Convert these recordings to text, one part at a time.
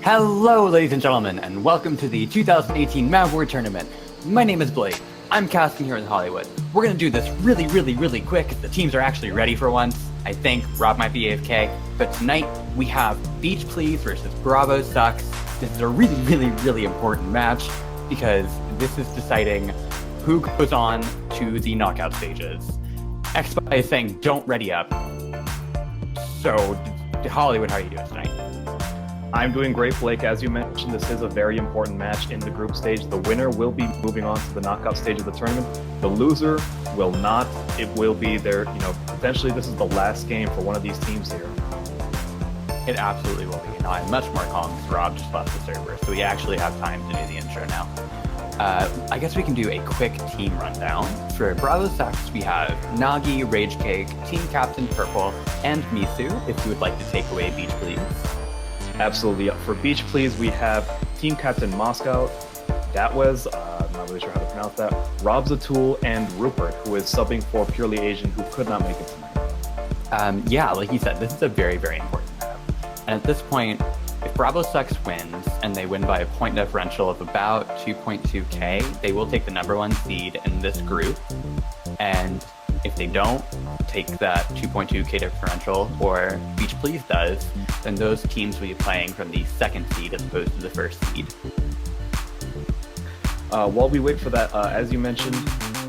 Hello, ladies and gentlemen, and welcome to the 2018 MavWar tournament. My name is Blake. I'm casting here in Hollywood. We're going to do this really quick. The teams are actually ready for once. I think Rob might be AFK, but tonight we have Beach Please versus Bravo Sucks. This is a really important match because this is deciding who goes on to the knockout stages. xBye is saying don't ready up. So, Hollywood, how are you doing tonight? I'm doing great, Blake. As you mentioned, this is a very important match in the group stage. The winner will be moving on to the knockout stage of the tournament. The loser will not. It will be their, potentially this is the last game for one of these teams here. It absolutely will be. Now, I'm much more calm because Rob just left the server, so we actually have time to do the intro now. I guess we can do a quick team rundown. For Bravo Sucks, we have Nagi, Rage Cake, Team Captain Purple, and Misu, if you would like to take away Beach Please. Absolutely. For Beach Please, we have Team Captain Moscow, Datwez, I'm not really sure how to pronounce that, Rob Zatul, and Rupert, who is subbing for Purely Asian, who could not make it tonight. Yeah, like you said, this is a very important map. And at this point, if Bravo Sucks wins, and they win by a point differential of about 2.2k, they will take the #1 seed in this group. And if they don't take that 2.2k differential, or Beach Please does, then those teams will be playing from the second seed as opposed to the first seed. While we wait for that, as you mentioned,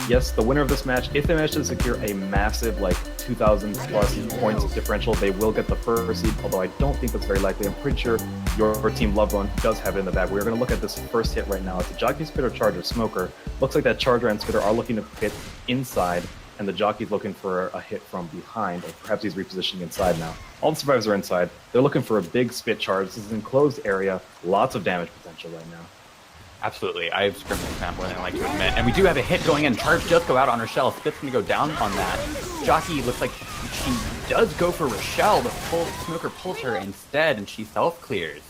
yes, the winner of this match, if they manage to secure a massive, 2,000 plus points differential, they will get the first seed, although I don't think that's very likely. I'm pretty sure your team, Loved One, does have it in the bag. We're going to look at this first hit right now. It's a Jockey, Spitter, Charger, Smoker. Looks like that Charger and Spitter are looking to hit inside, and the Jockey's looking for a hit from behind, or perhaps he's repositioning inside now. All the survivors are inside. They're looking for a big spit charge. This is an enclosed area. Lots of damage potential right now. Absolutely. I've scrimped this map more than I like to admit. And we do have a hit going in. Charge does go out on Rochelle. Spit's going to go down on that. Jockey looks like she does go for Rochelle, but Smoker pulls her instead, and she self-clears.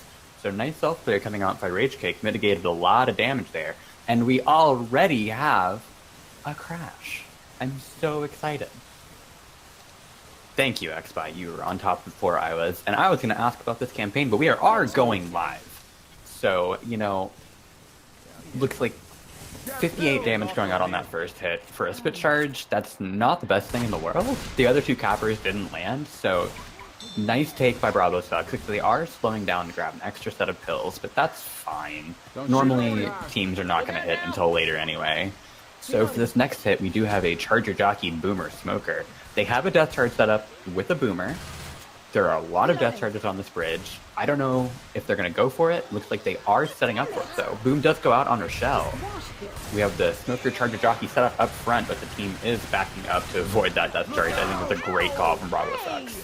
So nice self-clear coming out by Rage Cake. Mitigated a lot of damage there. And we already have a crash. I'm so excited. Thank you, xBye. You were on top before I was. And I was going to ask about this campaign, but we are going live. So, looks like 58 damage going out on that first hit. For a spit charge, that's not the best thing in the world. The other two cappers didn't land, so nice take by Bravo Sucks. They are slowing down to grab an extra set of pills, but that's fine. Normally, teams are not going to hit until later anyway. So for this next hit, we do have a Charger, Jockey, Boomer, Smoker. They have a death charge set up with a Boomer. There are a lot of death charges on this bridge. I don't know if they're going to go for it. Looks like they are setting up for it, though. Boom does go out on Rochelle. We have the Smoker, Charger, Jockey set up front, but the team is backing up to avoid that death charge. I think it's a great call from Bravo Sucks.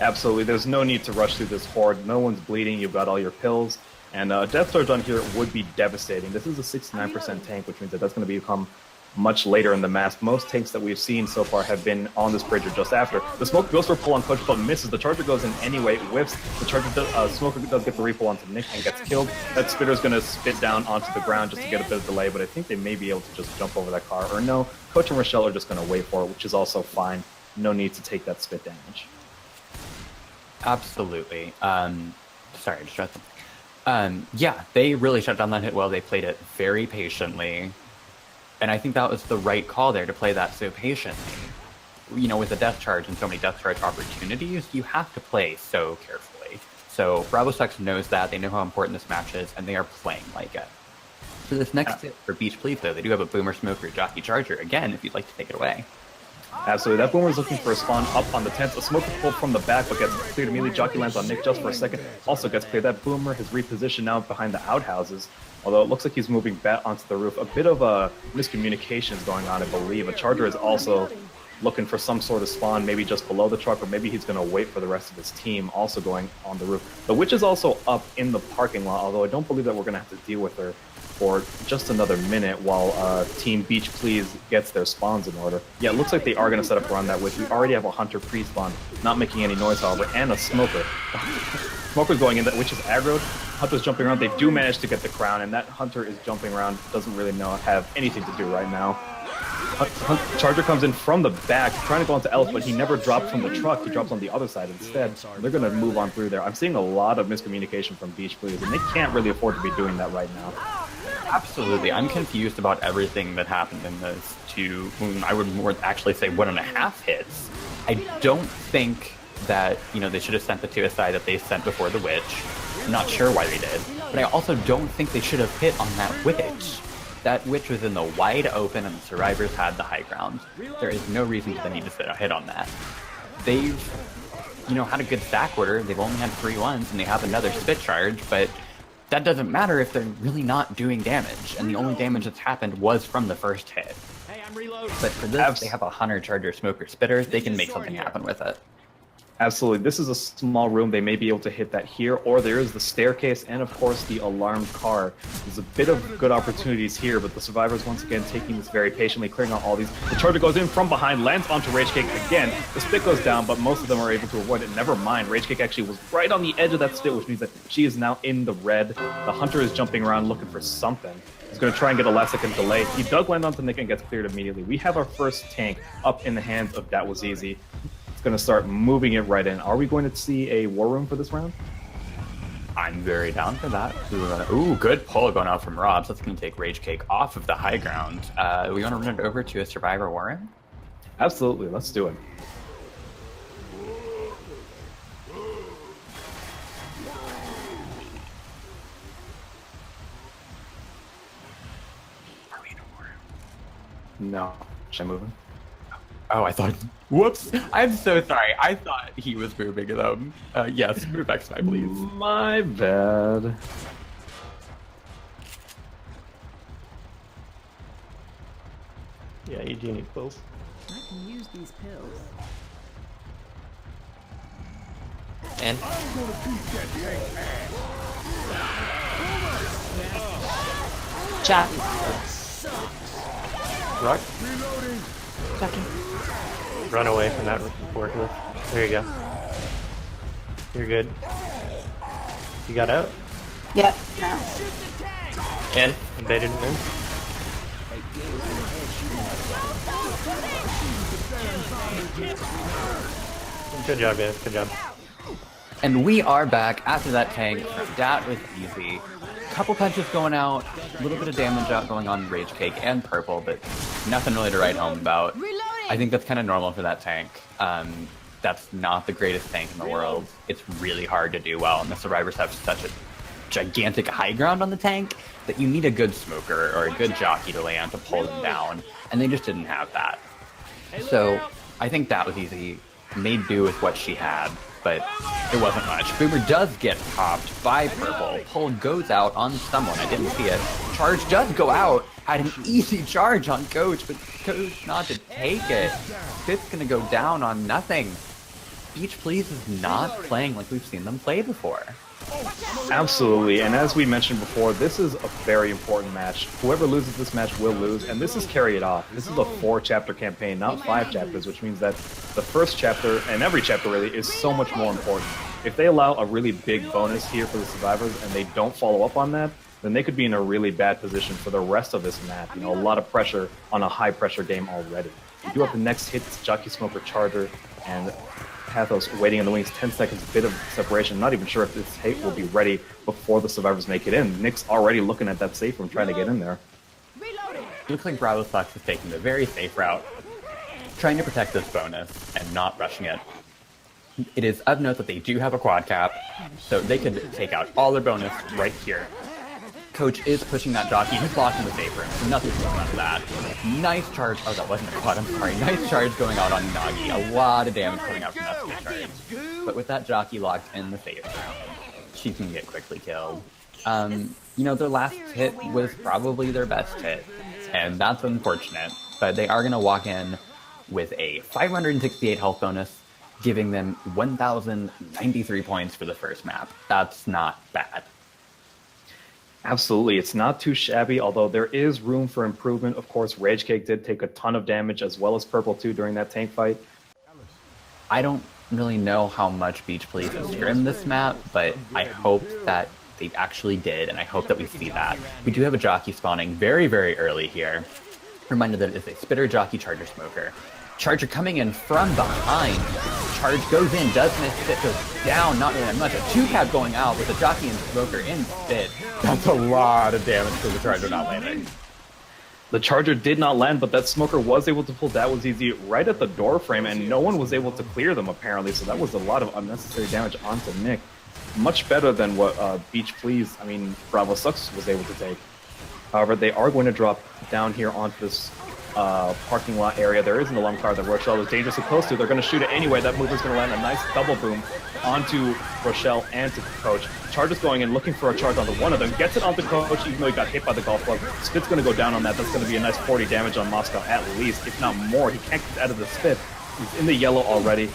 Absolutely. There's no need to rush through this horde. No one's bleeding. You've got all your pills. And death charge on here would be devastating. This is a 69% tank, which means that that's going to become much later in the match. Most tanks that we've seen so far have been on this bridge or just after. The Smoker goes for a pull on Coach, but misses. The Charger goes in anyway, whiffs. The Charger Smoker does get the repull onto Nick and gets killed. That Spitter's going to spit down onto the ground just to get a bit of delay, but I think they may be able to just jump over that car. Or no, Coach and Rochelle are just going to wait for it, which is also fine. No need to take that spit damage. Absolutely. Sorry, I just read something. Yeah, they really shut down that hit well. They played it very patiently. And I think that was the right call there to play that so patiently. With a death charge and so many death charge opportunities, you have to play so carefully. So Bravo Sucks knows that. They know how important this match is, and they are playing like it. For this next hit for Beach Please, though, they do have a Boomer, Smoker, Jockey, Charger. Again, if you'd like to take it away. Absolutely. That Boomer is looking for a spawn up on the tents. A Smoker pulled from the back, but gets cleared immediately. Jockey lands on Nick just for a second. Also gets cleared. That Boomer has repositioned now behind the outhouses. Although it looks like he's moving back onto the roof. A bit of miscommunications going on, I believe. A Charger is also looking for some sort of spawn, maybe just below the truck, or maybe he's going to wait for the rest of his team also going on the roof. The Witch is also up in the parking lot, although I don't believe that we're going to have to deal with her for just another minute while Team Beach Please gets their spawns in order. Yeah, it looks like they are going to set up around that Witch. We already have a Hunter pre-spawn, not making any noise, however, and a Smoker. Smoker's going in, that Witch is aggroed. Hunter's jumping around. They do manage to get the crown, and that Hunter is jumping around, doesn't really have anything to do right now. Charger comes in from the back, trying to go into Elf, but he never dropped from the truck. He drops on the other side instead. They're going to move on through there. I'm seeing a lot of miscommunication from Beach Blues, and they can't really afford to be doing that right now. Absolutely. I'm confused about everything that happened in those two, I would more actually say 1.5 hits. I don't think that, they should have sent the 2 aside that they sent before the Witch. I'm not sure why they did. But I also don't think they should have hit on that Witch. That Witch was in the wide open and the survivors had the high ground. There is no reason for them to need to hit on that. They've, had a good stack order. They've only had 3 ones and they have another spit charge, but that doesn't matter if they're really not doing damage. And the only damage that's happened was from the first hit. But for this, they have a Hunter, Charger, Smoker, Spitter. They can make something happen with it. Absolutely. This is a small room. They may be able to hit that here, or there is the staircase and, of course, the alarmed car. There's a bit of good opportunities here, but the survivors, once again, taking this very patiently, clearing out all these. The Charger goes in from behind, lands onto Rage Cake again. The spit goes down, but most of them are able to avoid it. Never mind. Rage Cake actually was right on the edge of that spit, which means that she is now in the red. The Hunter is jumping around looking for something. He's going to try and get a last second delay. He does land onto Nick and gets cleared immediately. We have our first tank up in the hands of That Was Easy. It's going to start moving it right in. Are we going to see a war room for this round? I'm very down for that. Ooh, good pull going out from Rob. So that's going to take Rage Cake off of the high ground. We want to run it over to a Survivor Warren? Absolutely. Let's do it. Are we in a war No. room? Should I move him? Oh, I thought... Whoops! I'm so sorry. I thought he was moving them. Yes, move xBye, please. My bad. Yeah, EG need pills. I can use these pills. And? Chat. Rock? Run away from that forklift. There you go. You're good. You got out? Yep. No. And? They didn't win? Good job, guys. Good job. And we are back after that tank. That was easy. Couple punches going out, a little bit of damage out going on Rage Cake and Purple, but nothing really to write home about. I think that's kind of normal for that tank. That's not the greatest tank in the world. It's really hard to do well, and the survivors have such a gigantic high ground on the tank that you need a good smoker or a good jockey to land to pull them down, and they just didn't have that. So I think that was easy. Made do with what she had, but it wasn't much. Boomer does get popped by Purple. Pull goes out on someone. I didn't see it. Charge does go out. Had an easy charge on Coach, but Coach not to take it. Fifth's gonna go down on nothing. Beach Please is not playing like we've seen them play before. Absolutely, and as we mentioned before, this is a very important match. Whoever loses this match will lose, and this is Carry It Off. This is a 4-chapter campaign, not 5 chapters, which means that the first chapter, and every chapter really, is so much more important. If they allow a really big bonus here for the survivors, and they don't follow up on that, then they could be in a really bad position for the rest of this map. A lot of pressure on a high-pressure game already. We do have the next hit, it's Jockey, Smoker, Charger, and Pathos waiting in the wings, 10 seconds, a bit of separation. Not even sure if this hit will be ready before the survivors make it in. Nick's already looking at that safe room, trying to get in there. Looks like Bravo Fox is taking the very safe route, trying to protect this bonus and not rushing it. It is of note that they do have a quad cap, so they could take out all their bonus right here. Coach is pushing that jockey. He's blocking the safe room, so nothing's going on with that. Nice charge. Oh, that wasn't a quad. I'm sorry. Nice charge going out on Nagi. A lot of damage coming out from that safe charge. But with that jockey locked in the safe room, she can get quickly killed. Their last hit was probably their best hit, and that's unfortunate. But they are going to walk in with a 568 health bonus, giving them 1,093 points for the first map. That's not bad. Absolutely, it's not too shabby, although there is room for improvement. Of course, Rage Cake did take a ton of damage, as well as Purple too, during that tank fight. I don't really know how much Beach Please has scrimmed this map, but I hope that They actually did, and I hope that we see that. We do have a jockey spawning very, very early here. Reminder that it is a Spitter, Jockey, Charger, Smoker. Charger coming in from behind. Charge goes in, does miss, Spit goes down, not really much. A 2-cap going out with a Jockey and Smoker in Spit. That's a lot of damage for the Charger not landing. The Charger did not land, but that Smoker was able to pull That Was Easy right at the door frame, and no one was able to clear them, apparently, so that was a lot of unnecessary damage onto Nick. Much better than what Beach Please, Bravo Sucks was able to take. However, they are going to drop down here onto this parking lot area. There is an alarm car that Rochelle is dangerously close to. They're going to shoot it anyway. That mover's going to land a nice double boom onto Rochelle and to Coach. Charger's going in looking for a charge onto one of them. Gets it onto Coach even though he got hit by the golf club. Spit's going to go down on that. That's going to be a nice 40 damage on Moscow at least, if not more. He can't get out of the Spit. He's in the yellow already.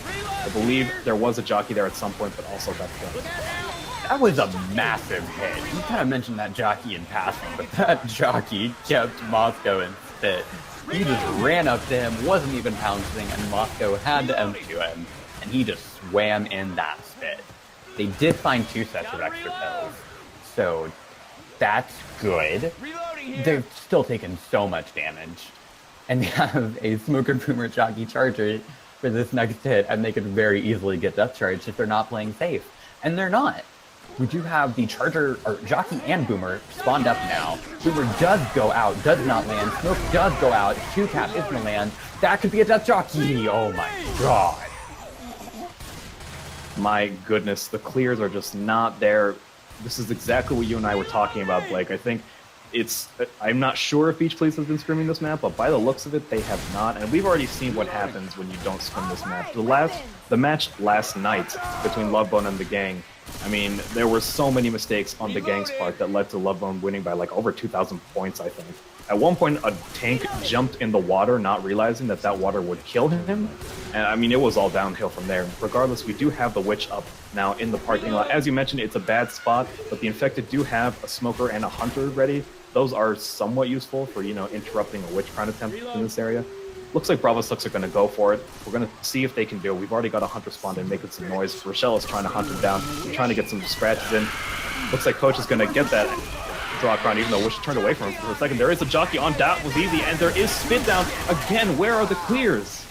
I believe there was a jockey there at some point, but also that killed. That was a massive hit. You kind of mentioned that jockey in passing, but that jockey kept Moscow in Spit. He just ran up to him, wasn't even pouncing, and Moscow had to empty him, and he just swam in that Spit. They did find 2 sets of extra pills, so that's good. They've still taken so much damage, and they have a Smoker, Boomer, Jockey, Charger for this next hit, and they could very easily get death charged if they're not playing safe, and they're not. We do have the Charger, or Jockey and Boomer spawned up now. Boomer does go out, does not land. Smoke does go out. 2-cap is going to land. That could be a Death Jockey. Oh my god. My goodness, the clears are just not there. This is exactly what you and I were talking about, Blake. I think I'm not sure if Beach Please has been scrimming this map, but by the looks of it, they have not. And we've already seen what happens when you don't scrim this map. The match last night between Lovebone and the gang, there were so many mistakes on the gang's part that led to Lovebone winning by like over 2,000 points, I think. At one point, a tank jumped in the water, not realizing that that water would kill him. And it was all downhill from there. Regardless, we do have the Witch up now in the parking lot. As you mentioned, it's a bad spot, but the Infected do have a Smoker and a Hunter ready. Those are somewhat useful for, interrupting a Witch Crown attempt in this area. Looks like Bravo Slugs are going to go for it. We're going to see if they can do it. We've already got a Hunter spawned in, making some noise. Rochelle is trying to hunt him down, trying to get some scratches in. Looks like Coach is going to get that draw crown, even though Wish turned away from him for a second. There is a jockey on That Was Easy, and there is Spit down. Again, where are the clears?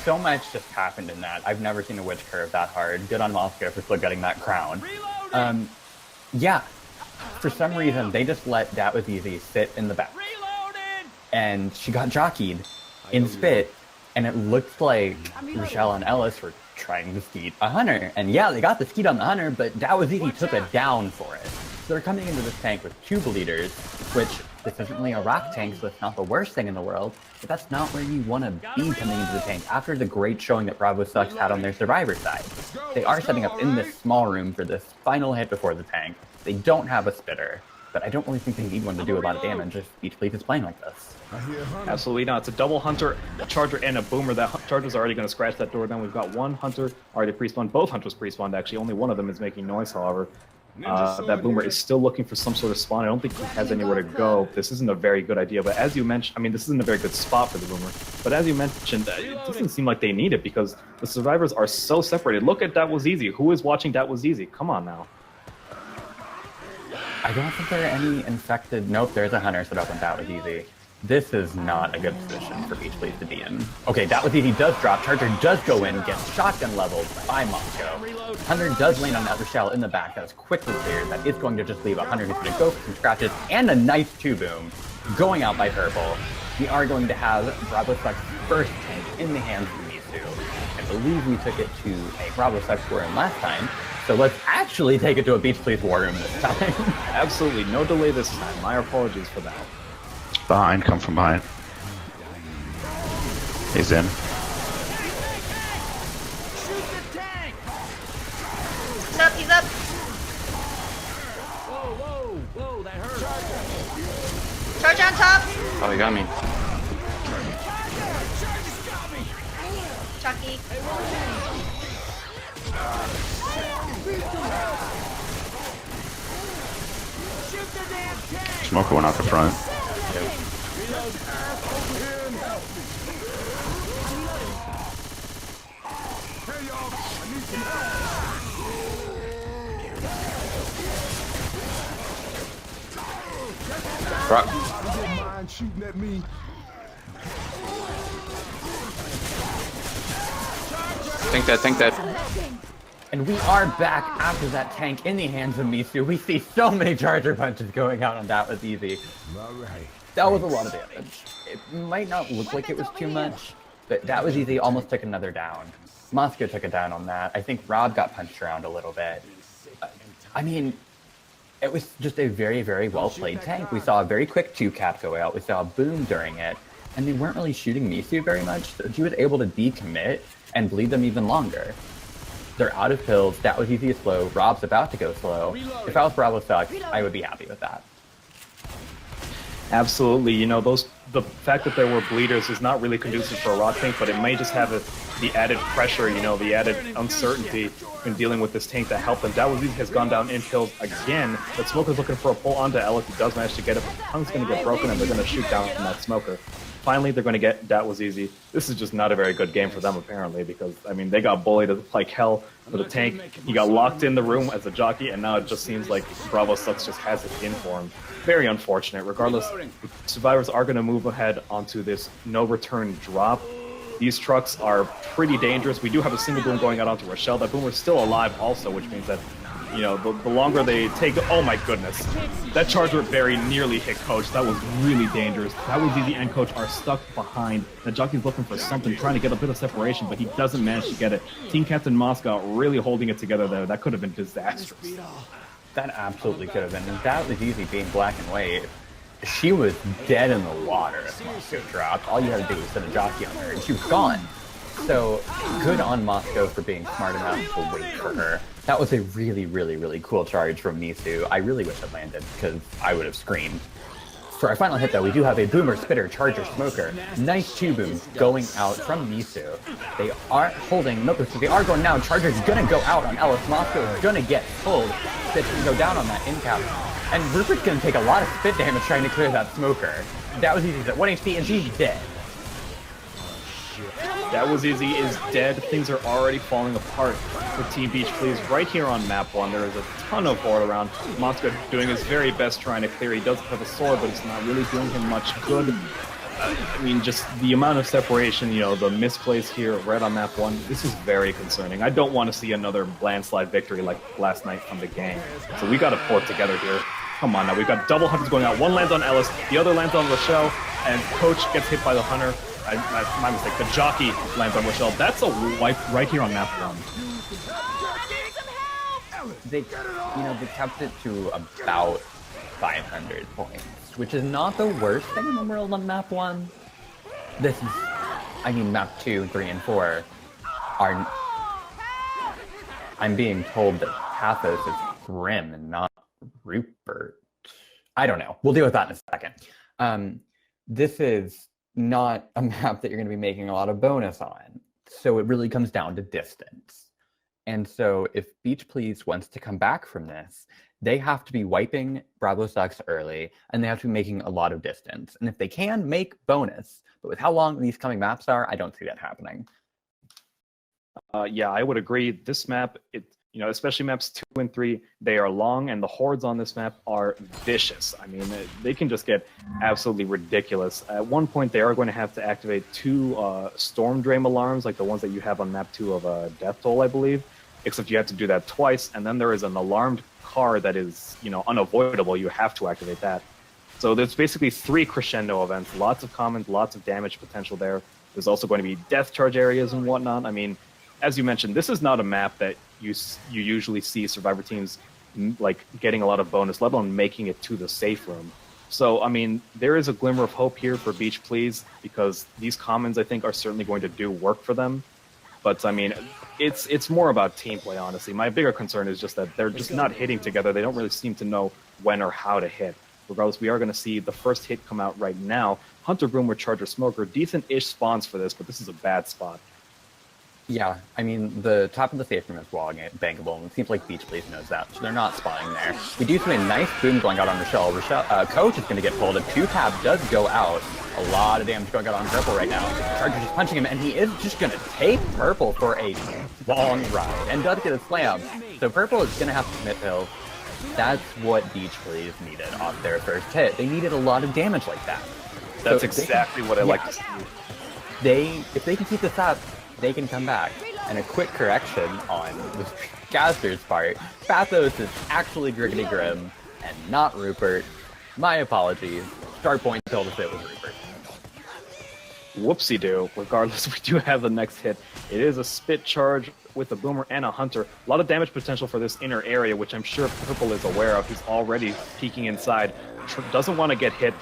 So much just happened in that. I've never seen a Witch curve that hard. Good on Moscow for still getting that crown. Yeah. For some reason, they just let That Was Easy sit in the back. And she got jockeyed in Spit, and it looked like Rochelle and Ellis were trying to skeet a Hunter. And yeah, they got the skeet on the Hunter, but That Was Easy took a down for it. So they're coming into this tank with 2 bleeders, which this isn't really a rock tank, so it's not the worst thing in the world, but that's not where you want to be coming into the tank after the great showing that Bravo Sucks had on their survivor side. They are setting up in this small room for this final hit before the tank. They don't have a Spitter, but I don't really think they need one to do a lot of damage if Beach Please is playing like this. Absolutely not. It's a double Hunter, a Charger, and a Boomer. That Charger's already going to scratch that door down. We've got 1 Hunter already pre-spawned. Both Hunters pre-spawned, actually. Only one of them is making noise, however. That Boomer is still looking for some sort of spawn. I don't think he has anywhere to go. This isn't a very good idea, but as you mentioned, this isn't a very good spot for the Boomer. But as you mentioned, it doesn't seem like they need it because the survivors are so separated. Look at That Was Easy. Who is watching That Was Easy? Come on now. I don't think there are any infected. Nope, there's a Hunter set up on That Was Easy. This is not a good position for Beach Please to be in. Okay, That Was Easy does drop. Charger does go in, gets shotgun leveled by Moscow. Hunter does land on that Rochelle in the back. That is quickly cleared. That is going to just leave a Hunter who's going to go for some scratches and a nice 2-boom going out by Purple. We are going to have Bravo Sucks' first tank in the hands of Misu. I believe we took it to a Bravo Sucks war room last time. So let's actually take it to a Beach Please war room this time. Absolutely, no delay this time. My apologies for that. Behind, come from behind. He's in. He's up, he's up. Whoa, that hurt. Charge on top. Oh, he got me. Chucky. Smoker went out the front. Rock. Mind shooting at me? Think that. And we are back after that tank in the hands of Misu. We see so many charger punches going out, and that was easy. All right. That was a lot of damage. It might not look like it was too much, but that was easy. Almost took another down. Moscow took a down on that. I think Rob got punched around a little bit. I mean, it was just a very, very well-played tank. We saw a very quick 2-cap go out. We saw a boom during it, and they weren't really shooting Misu very much, so she was able to decommit and bleed them even longer. They're out of pills. That was easy to slow. Rob's about to go slow. If I was Bravo Sucks, I would be happy with that. Absolutely, you know, the fact that there were bleeders is not really conducive for a rock tank, but it may just have the added pressure, you know, the added uncertainty in dealing with this tank that helped them. Dawazizi has gone down in pills again, but Smoker's looking for a pull onto Ellis. He does manage to get it, but the tongue's going to get broken and they're going to shoot down from that Smoker. Finally, they're going to get Dawazizi. This is just not a very good game for them, apparently, because, I mean, they got bullied like hell for the tank. He got locked in the room as a jockey, and now it just seems like Bravo Sucks just has it in for him. Very unfortunate. Regardless, survivors are going to move ahead onto this no-return drop. These trucks are pretty dangerous. We do have a single boom going out onto Rochelle. That boomer's still alive also, which means that, you know, the longer they take... Oh my goodness. That charger very nearly hit Coach. That was really dangerous. Dawazizi and Coach are stuck behind. The jockey's looking for something, trying to get a bit of separation, but he doesn't manage to get it. Team Captain Moscow really holding it together there. That could have been disastrous. That absolutely could have been. And Dawazizi being black and white, she was dead in the water as Moscow dropped. All you had to do was send a jockey on her, and she was gone. So, good on Moscow for being smart enough to wait for her. That was a really, really, really cool charge from Misu. I really wish it landed, because I would have screamed. For our final hit, though, we do have a Boomer, Spitter, Charger, Smoker. Nice 2-boom going out from Misu. They are holding, nope, they are going now. Charger's gonna go out on Ellis. Moscow is gonna get pulled. Spit's gonna go down on that in-cap. And Rupert's gonna take a lot of spit damage trying to clear that Smoker. Dawazizi's at 1 HP, and she's dead. Dawazizi is dead. Things are already falling apart for Team Beach Please. Right here on map 1, there is a ton of board around. Moscow doing his very best trying to clear. He does have a sword, but it's not really doing him much good. I mean, just the amount of separation, you know, the misplays here right on map 1, this is very concerning. I don't want to see another landslide victory like last night from the game. So we got to pull it together here. Come on now, we've got double hunters going out. One lands on Ellis, the other lands on Rochelle, and Coach gets hit by the hunter. That's my mistake. The jockey lands on Rochelle. That's a wipe right here on map 1. They kept it to about 500 points, which is not the worst thing in the world on map 1. This is, I mean, map 2, 3, and 4 are... I'm being told that Pathos is Grim and not Rupert. I don't know. We'll deal with that in a second. This is not a map that you're going to be making a lot of bonus on. So it really comes down to distance. And so if Beach Please wants to come back from this, they have to be wiping Bravo Sucks early, and they have to be making a lot of distance. And if they can, make bonus. But with how long these coming maps are, I don't see that happening. Yeah, I would agree. This map, you know, especially maps 2 and 3, they are long, and the hordes on this map are vicious. I mean, they can just get absolutely ridiculous. At one point, they are going to have to activate 2 Storm Drain alarms, like the ones that you have on map 2 of Death Toll, I believe. Except you have to do that twice, and then there is an alarmed car that is, you know, unavoidable. You have to activate that. So there's basically 3 crescendo events, lots of commons, lots of damage potential there. There's also going to be death charge areas and whatnot. I mean, as you mentioned, this is not a map that you usually see Survivor teams like getting a lot of bonus, let alone making it to the safe room. So, I mean, there is a glimmer of hope here for Beach Please, because these commons, I think, are certainly going to do work for them. But, I mean, it's more about team play, honestly. My bigger concern is just that they're just not hitting together. They don't really seem to know when or how to hit. Regardless, we are going to see the first hit come out right now. Hunter Boomer, Charger Smoker, decent-ish spawns for this, but this is a bad spot. Yeah, I mean, the top of the safe room is bankable, and it seems like Beach Please knows that, so they're not spawning there. We do see a nice boom going out on Rochelle. Coach is going to get pulled. A 2-tab does go out. A lot of damage going out on Purple right now. Charger's just punching him, and he is just going to take Purple for a long ride, and does get a slam. So Purple is going to have to commit pills. That's what Beach Please needed off their first hit. They needed a lot of damage like that. That's So exactly what I like to see. if they can keep this up, they can come back. And a quick correction on the caster's part, Pathos is actually Griggity Grim and not Rupert. My apologies. Start point told us it was Rupert. Whoopsie-doo. Regardless, we do have the next hit. It is a spit charge with a Boomer and a Hunter. A lot of damage potential for this inner area, which I'm sure Purple is aware of. He's already peeking inside. Doesn't want to get hit.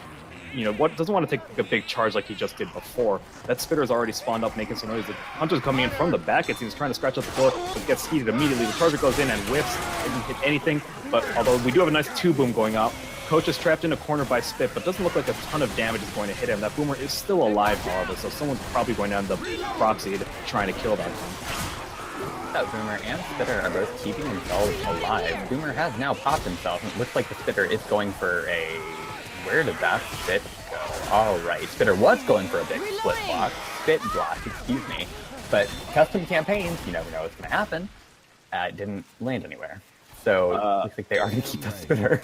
Doesn't want to take a big charge like he just did before. That Spitter's already spawned up, making some noise. The Hunter's coming in from the back. It seems trying to scratch out the floor, but gets heated immediately. The charger goes in and whiffs. Didn't hit anything, but although we do have a nice 2-boom going out, Coach is trapped in a corner by Spit, but doesn't look like a ton of damage is going to hit him. That Boomer is still alive, however, so someone's probably going to end up proxy trying to kill that one. That Boomer and Spitter are both keeping themselves alive. Boomer has now popped himself, and it looks like the Spitter is going for a... Where did that Spit go? Alright, Spitter was going for a big split block. Spit block, excuse me. But custom campaigns, you never know what's going to happen. It didn't land anywhere. So it looks like they are going to keep the Spitter.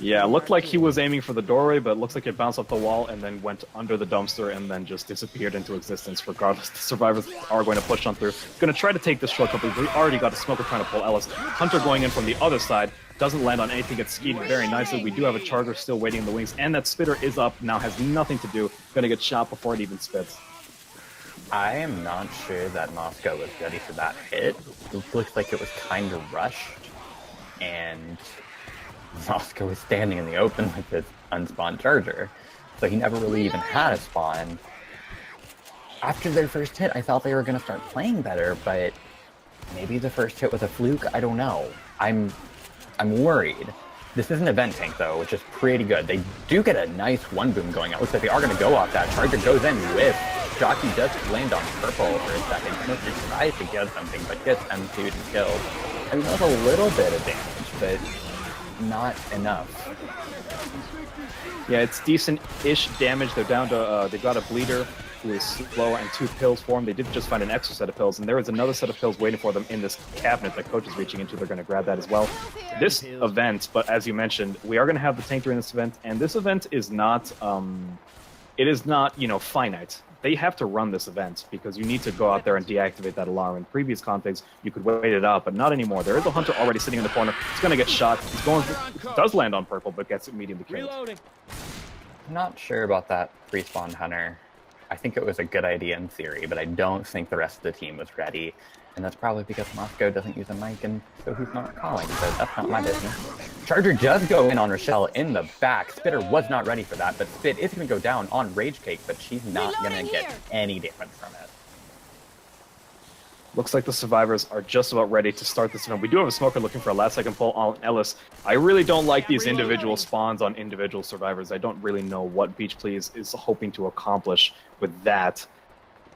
Yeah, it looked like he was aiming for the doorway, but it looks like it bounced off the wall and then went under the dumpster and then just disappeared into existence. Regardless, the survivors are going to push on through. Going to try to take this shortcut, but we already got a Smoker trying to pull Ellis. Hunter going in from the other side. Doesn't land on anything, gets skied very nicely. We do have a Charger still waiting in the wings, and that Spitter is up, now has nothing to do. Gonna get shot before it even spits. I am not sure that Moscow was ready for that hit. It looks like it was kind of rushed, and Moscow was standing in the open with his unspawned Charger, so he never really even had a spawn. After their first hit, I thought they were going to start playing better, but maybe the first hit was a fluke, I don't know. I'm worried. This is an event tank, though, which is pretty good. They do get a nice 1-boom going. It looks like they are going to go off that. Charger goes in with. Jockey does land on Purple for a second. Smoker tries to get something, but gets M2'd and killed. I mean, that was a little bit of damage, but not enough. Yeah, it's decent-ish damage. They're down to, they've got a Bleeder who is slow and 2 pills for him. They did just find an extra set of pills, and there is another set of pills waiting for them in this cabinet that Coach is reaching into. They're going to grab that as well. This event, but as you mentioned, we are going to have the tank during this event, and this event is not, finite. They have to run this event because you need to go out there and deactivate that alarm. In previous configs, you could wait it out, but not anymore. There is a Hunter already sitting in the corner. He's going to get shot. He's going does land on Purple, but gets immediately killed. Reloading. I'm not sure about that respawn Hunter. I think it was a good idea in theory, but I don't think the rest of the team was ready. And that's probably because Moscow doesn't use a mic, and so he's not calling, but that's not my business. Charger does go in on Rochelle in the back. Spitter was not ready for that, but Spit is going to go down on Rage Cake, but she's not going to get any damage from it. Looks like the survivors are just about ready to start this event. We do have a Smoker looking for a last-second pull on Ellis. I really don't like these individual spawns on individual survivors. I don't really know what Beach Please is hoping to accomplish with that.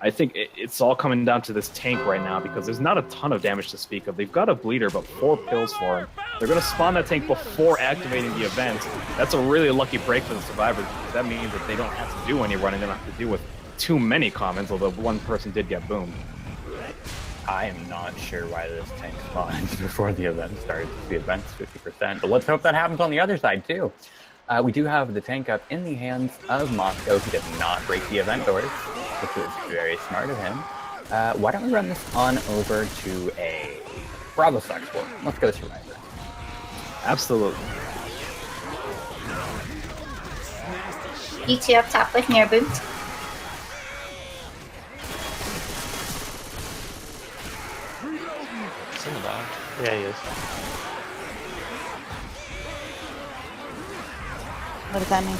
I think it's all coming down to this tank right now because there's not a ton of damage to speak of. They've got a Bleeder, but 4 pills for him. They're going to spawn that tank before activating the event. That's a really lucky break for the survivors. That means that they don't have to do any running. They don't have to deal with too many commons, although one person did get boomed. I am not sure why this tank spawned before the event starts. The event's 50%, but let's hope that happens on the other side, too. We do have the tank up in the hands of Moscow, who did not break the event doors, which was very smart of him. Why don't we run this on over to a Bravo Sox War? Let's go Survivor. Absolutely. You two up top with near boot. It's in the back. Yeah, he is. What does that mean?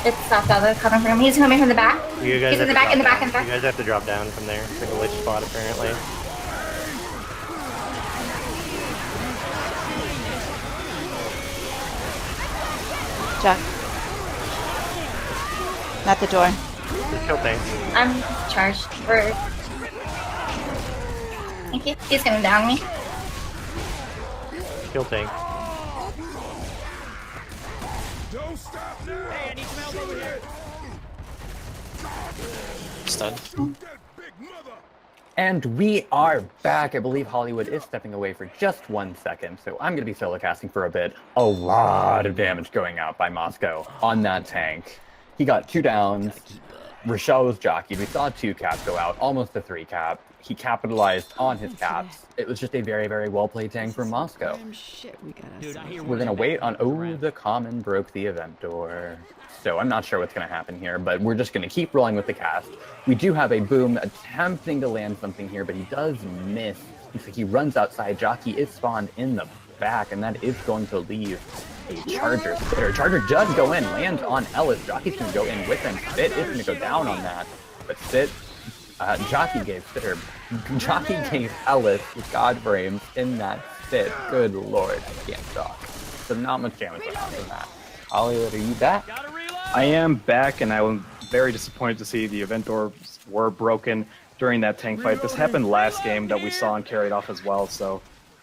It's soft other coming from him. He's coming from the back. You guys He's in the back, in the back, in the back. You guys have to drop down from there. It's like a glitch spot, apparently. Jack. Not the door. Just kill tanks. I'm charged for... Thank you. He's gonna down me. Kill tank. Don't stop now. Hey, I need some help over here. Stun. That big mother. And we are back. I believe Hollywood is stepping away for just 1 second, so I'm going to be solo casting for a bit. A lot of damage going out by Moscow on that tank. He got 2 downs. Rochelle was jockeyed. We saw 2 caps go out, almost a 3 cap. He capitalized on his caps. It was just a very, very well-played tank from Moscow. We're going to wait on... Oh, the common broke the event door. So I'm not sure what's going to happen here, but we're just going to keep rolling with the cast. We do have a boom attempting to land something here, but he does miss. He runs outside. Jockey is spawned in the back, and that is going to leave a Charger Spitter. Charger does go in, lands on Ellis. Jockey's going to go in with him. Spit is going to go down on that, but Spit... Jockey gave Spitter. Jockey gave Ellis God frames in that Spit. Good lord, I can't talk. So not much damage went out from that. Hollywood, are you back? I am back, and I was very disappointed to see the event doors were broken during that tank fight. This happened last game that we saw and carried off as well, so,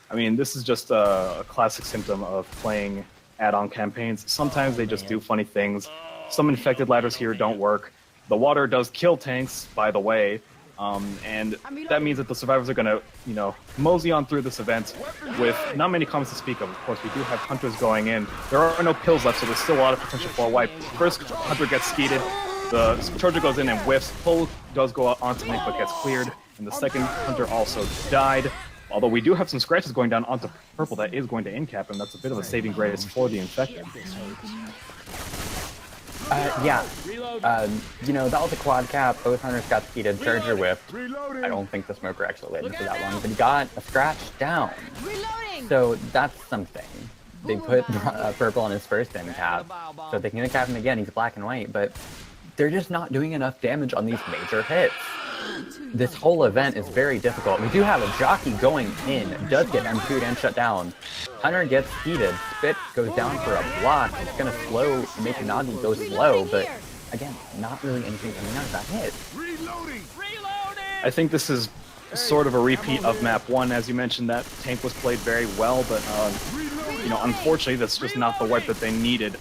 I mean, this is just a classic symptom of playing add-on campaigns. Sometimes they just do funny things. Some infected ladders here don't work. The water does kill tanks, by the way, and that means that the survivors are going to, you know, mosey on through this event with not many comments to speak of. Of course, we do have hunters going in. There are no kills left, so there's still a lot of potential for a wipe. First hunter gets skeeted, the charger goes in and whiffs. Pull does go out onto Nick, but gets cleared, and the second hunter also died. Although we do have some scratches going down onto purple, that is going to in-cap him. That's a bit of a saving grace for the infected. Yeah. You know, that was a quad cap. Both hunters got speeded. Charger whipped. I don't think the smoker actually landed for that long, but he got a scratch down. So that's something. They put purple on his first end cap, so they can in-cap him again. He's black and white, but they're just not doing enough damage on these major hits. This whole event is very difficult. We do have a jockey going in, does get M2'd and shut down. Hunter gets heated, Spit goes down for a block. It's going to slow, make Nagi go slow, but again, not really anything coming out of that hit. I think this is sort of a repeat of map 1. As you mentioned, that tank was played very well, but you know, unfortunately, that's just not the wipe that they needed.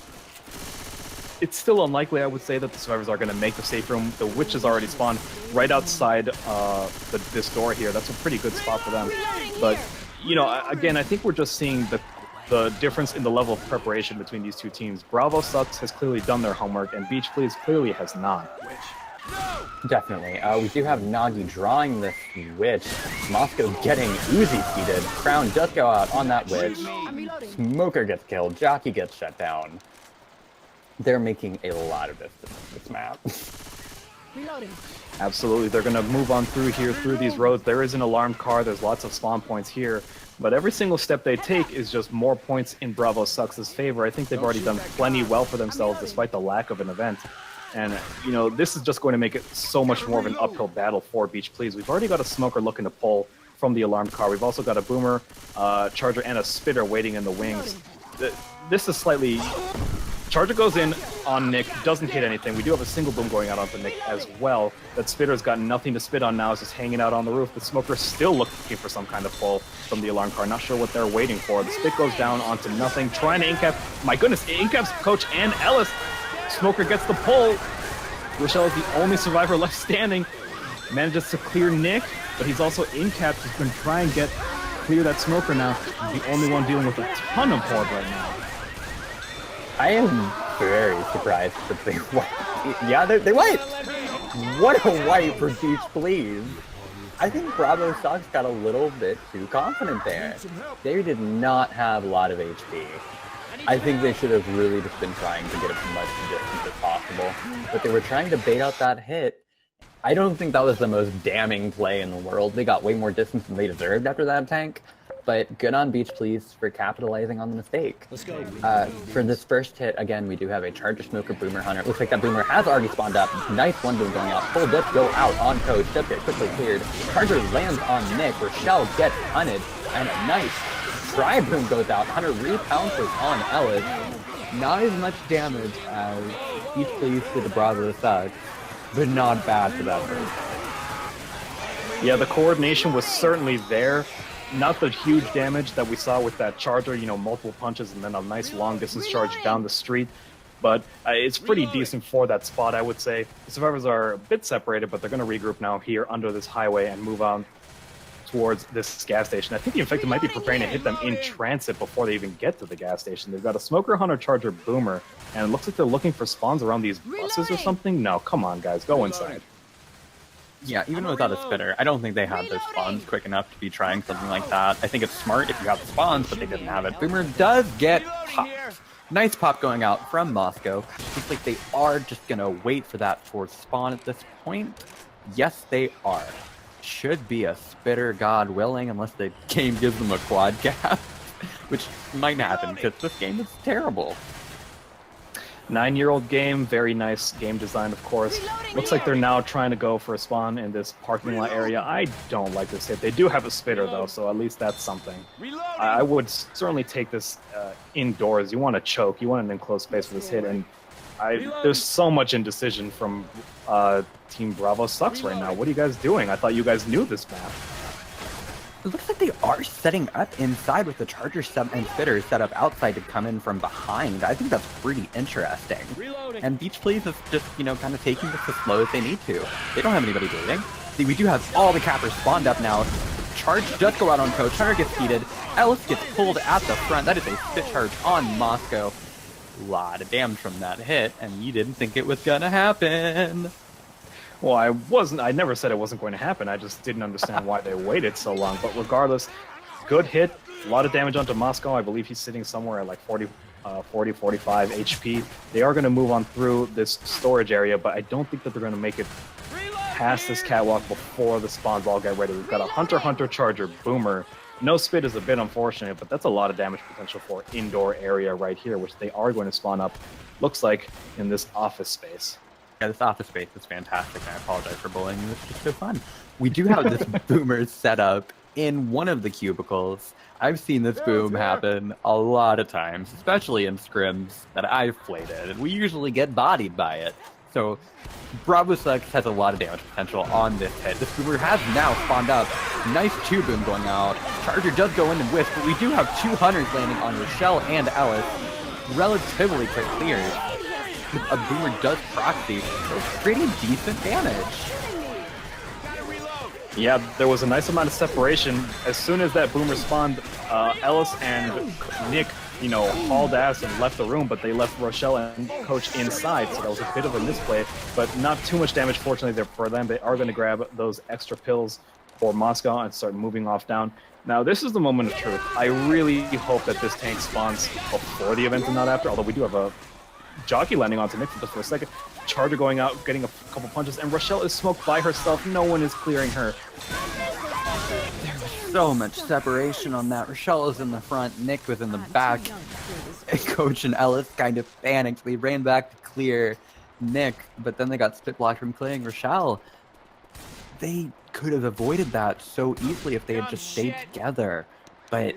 It's still unlikely, I would say, that the survivors are going to make the safe room. The witch has already spawned right outside this door here. That's a pretty good spot for them. But, you know, again, I think we're just seeing the difference in the level of preparation between these two teams. Bravo Sucks has clearly done their homework, and Beach Please clearly has not. Definitely. We do have Nagi drawing this witch. Moscow getting Uzi seated. Crown does go out on that witch. Smoker gets killed. Jockey gets shut down. They're making a lot of distance in this map. Absolutely. They're going to move on through here, through these roads. There is an alarmed car. There's lots of spawn points here. But every single step they take is just more points in Bravo Sucks' favor. I think they've already done plenty well for themselves despite the lack of an event. And, you know, this is just going to make it so much more of an uphill battle for Beach Please. We've already got a smoker looking to pull from the alarmed car. We've also got a boomer, charger, and a spitter waiting in the wings. This is slightly... Charger goes in on Nick, doesn't hit anything. We do have a single boom going out onto Nick as well. That Spitter's got nothing to spit on now, is just hanging out on the roof. The smoker's still looking for some kind of pull from the alarm car. Not sure what they're waiting for. The spit goes down onto nothing. Trying to in-cap. My goodness, in-caps Coach and Ellis. Smoker gets the pull. Rochelle is the only survivor left standing. Manages to clear Nick, but he's also in-capped. He's going to try and clear that smoker now. He's the only one dealing with a ton of horde right now. I am very surprised that they wiped. Yeah, they wiped! What a wipe for Beach Please. I think Bravo Sox got a little bit too confident there. They did not have a lot of HP. I think they should have really just been trying to get as much distance as possible. But they were trying to bait out that hit. I don't think that was the most damning play in the world. They got way more distance than they deserved after that tank. But good on Beach Please for capitalizing on the mistake. Let's go. For this first hit, again, we do have a Charger Smoker Boomer Hunter. It looks like that Boomer has already spawned up. Nice one boom going out. Full does go out on Coach. Does get quickly cleared. Charger lands on Nick. Rochelle gets hunted. And a nice Try Boom goes out. Hunter repounces on Ellis. Not as much damage as Beach Please did to Bravo Sucks, but not bad for that first. Yeah, the coordination was certainly there. Not the huge damage that we saw with that charger, you know, multiple punches and then a nice long distance charge down the street. but it's pretty decent for that spot, I would say. The survivors are a bit separated, but they're going to regroup now here under this highway and move on towards this gas station. I think the infected might be preparing to hit them in transit before they even get to the gas station. They've got a smoker, hunter, charger, boomer, and it looks like they're looking for spawns around these buses or something. No, come on, guys, go inside. Yeah, even without a spitter, I don't think they have those spawns quick enough to be trying something like that. I think it's smart if you have the spawns, but they didn't have it. Boomer does get popped. Nice pop going out from Moscow. Looks like they are just going to wait for that fourth spawn at this point. Yes, they are. Should be a spitter, God willing, unless the game gives them a quad cap, which might happen because this game is terrible. 9-year-old game, very nice game design, of course. Looks like they're now trying to go for a spawn in this parking lot area. I don't like this hit. They do have a spitter, though, so at least that's something. I would certainly take this indoors. You want to choke. You want an enclosed space for this hit, and there's so much indecision from Team Bravo sucks right now. What are you guys doing? I thought you guys knew this map. It looks like they are setting up inside with the charger and spitter set up outside to come in from behind. I think that's pretty interesting. And Beach Please is just, kind of taking this as slow as they need to. They don't have anybody waiting. See, we do have all the cappers spawned up now. Charge does go out on Coach. Hunter gets heated. Ellis gets pulled at the front. That is a spit charge on Moscow. A lot of damage from that hit, and you didn't think it was gonna happen. Well, I never said it wasn't going to happen. I just didn't understand why they waited so long. But regardless, good hit. A lot of damage onto Moscow. I believe he's sitting somewhere at like 45 HP. They are going to move on through this storage area, but I don't think that they're going to make it past this catwalk before the spawns all get ready. We've got a hunter, charger, boomer. No spit is a bit unfortunate, but that's a lot of damage potential for indoor area right here, which they are going to spawn up, looks like, in this office space. Yeah, this office space is fantastic. I apologize for bullying you. It's just so fun. We do have this boomer set up in one of the cubicles. I've seen this boom happen a lot of times, especially in scrims that I've played in, and we usually get bodied by it. So Bravo Sucks has a lot of damage potential on this hit. This boomer has now spawned up. Nice 2-boom going out. Charger does go in and whiff, but we do have 2 hunters landing on Rochelle and Ellis. Relatively quick clears. A boomer does proxy, so pretty decent damage. Yeah, there was a nice amount of separation. As soon as that boomer spawned, Ellis and Nick, hauled ass and left the room, but they left Rochelle and Coach inside, so that was a bit of a misplay, but not too much damage, fortunately, for them. They are going to grab those extra pills for Moscow and start moving off down. Now, this is the moment of truth. I really hope that this tank spawns before the event and not after, although we do have a jockey landing onto Nick for a second. Charger going out, getting a couple punches, and Rochelle is smoked by herself. No one is clearing her. There was so much separation on that. Rochelle is in the front, Nick was in the back. Coach and Ellis kind of panicked. They ran back to clear Nick, but then they got spit blocked from clearing Rochelle. They could have avoided that so easily if they had just stayed together, but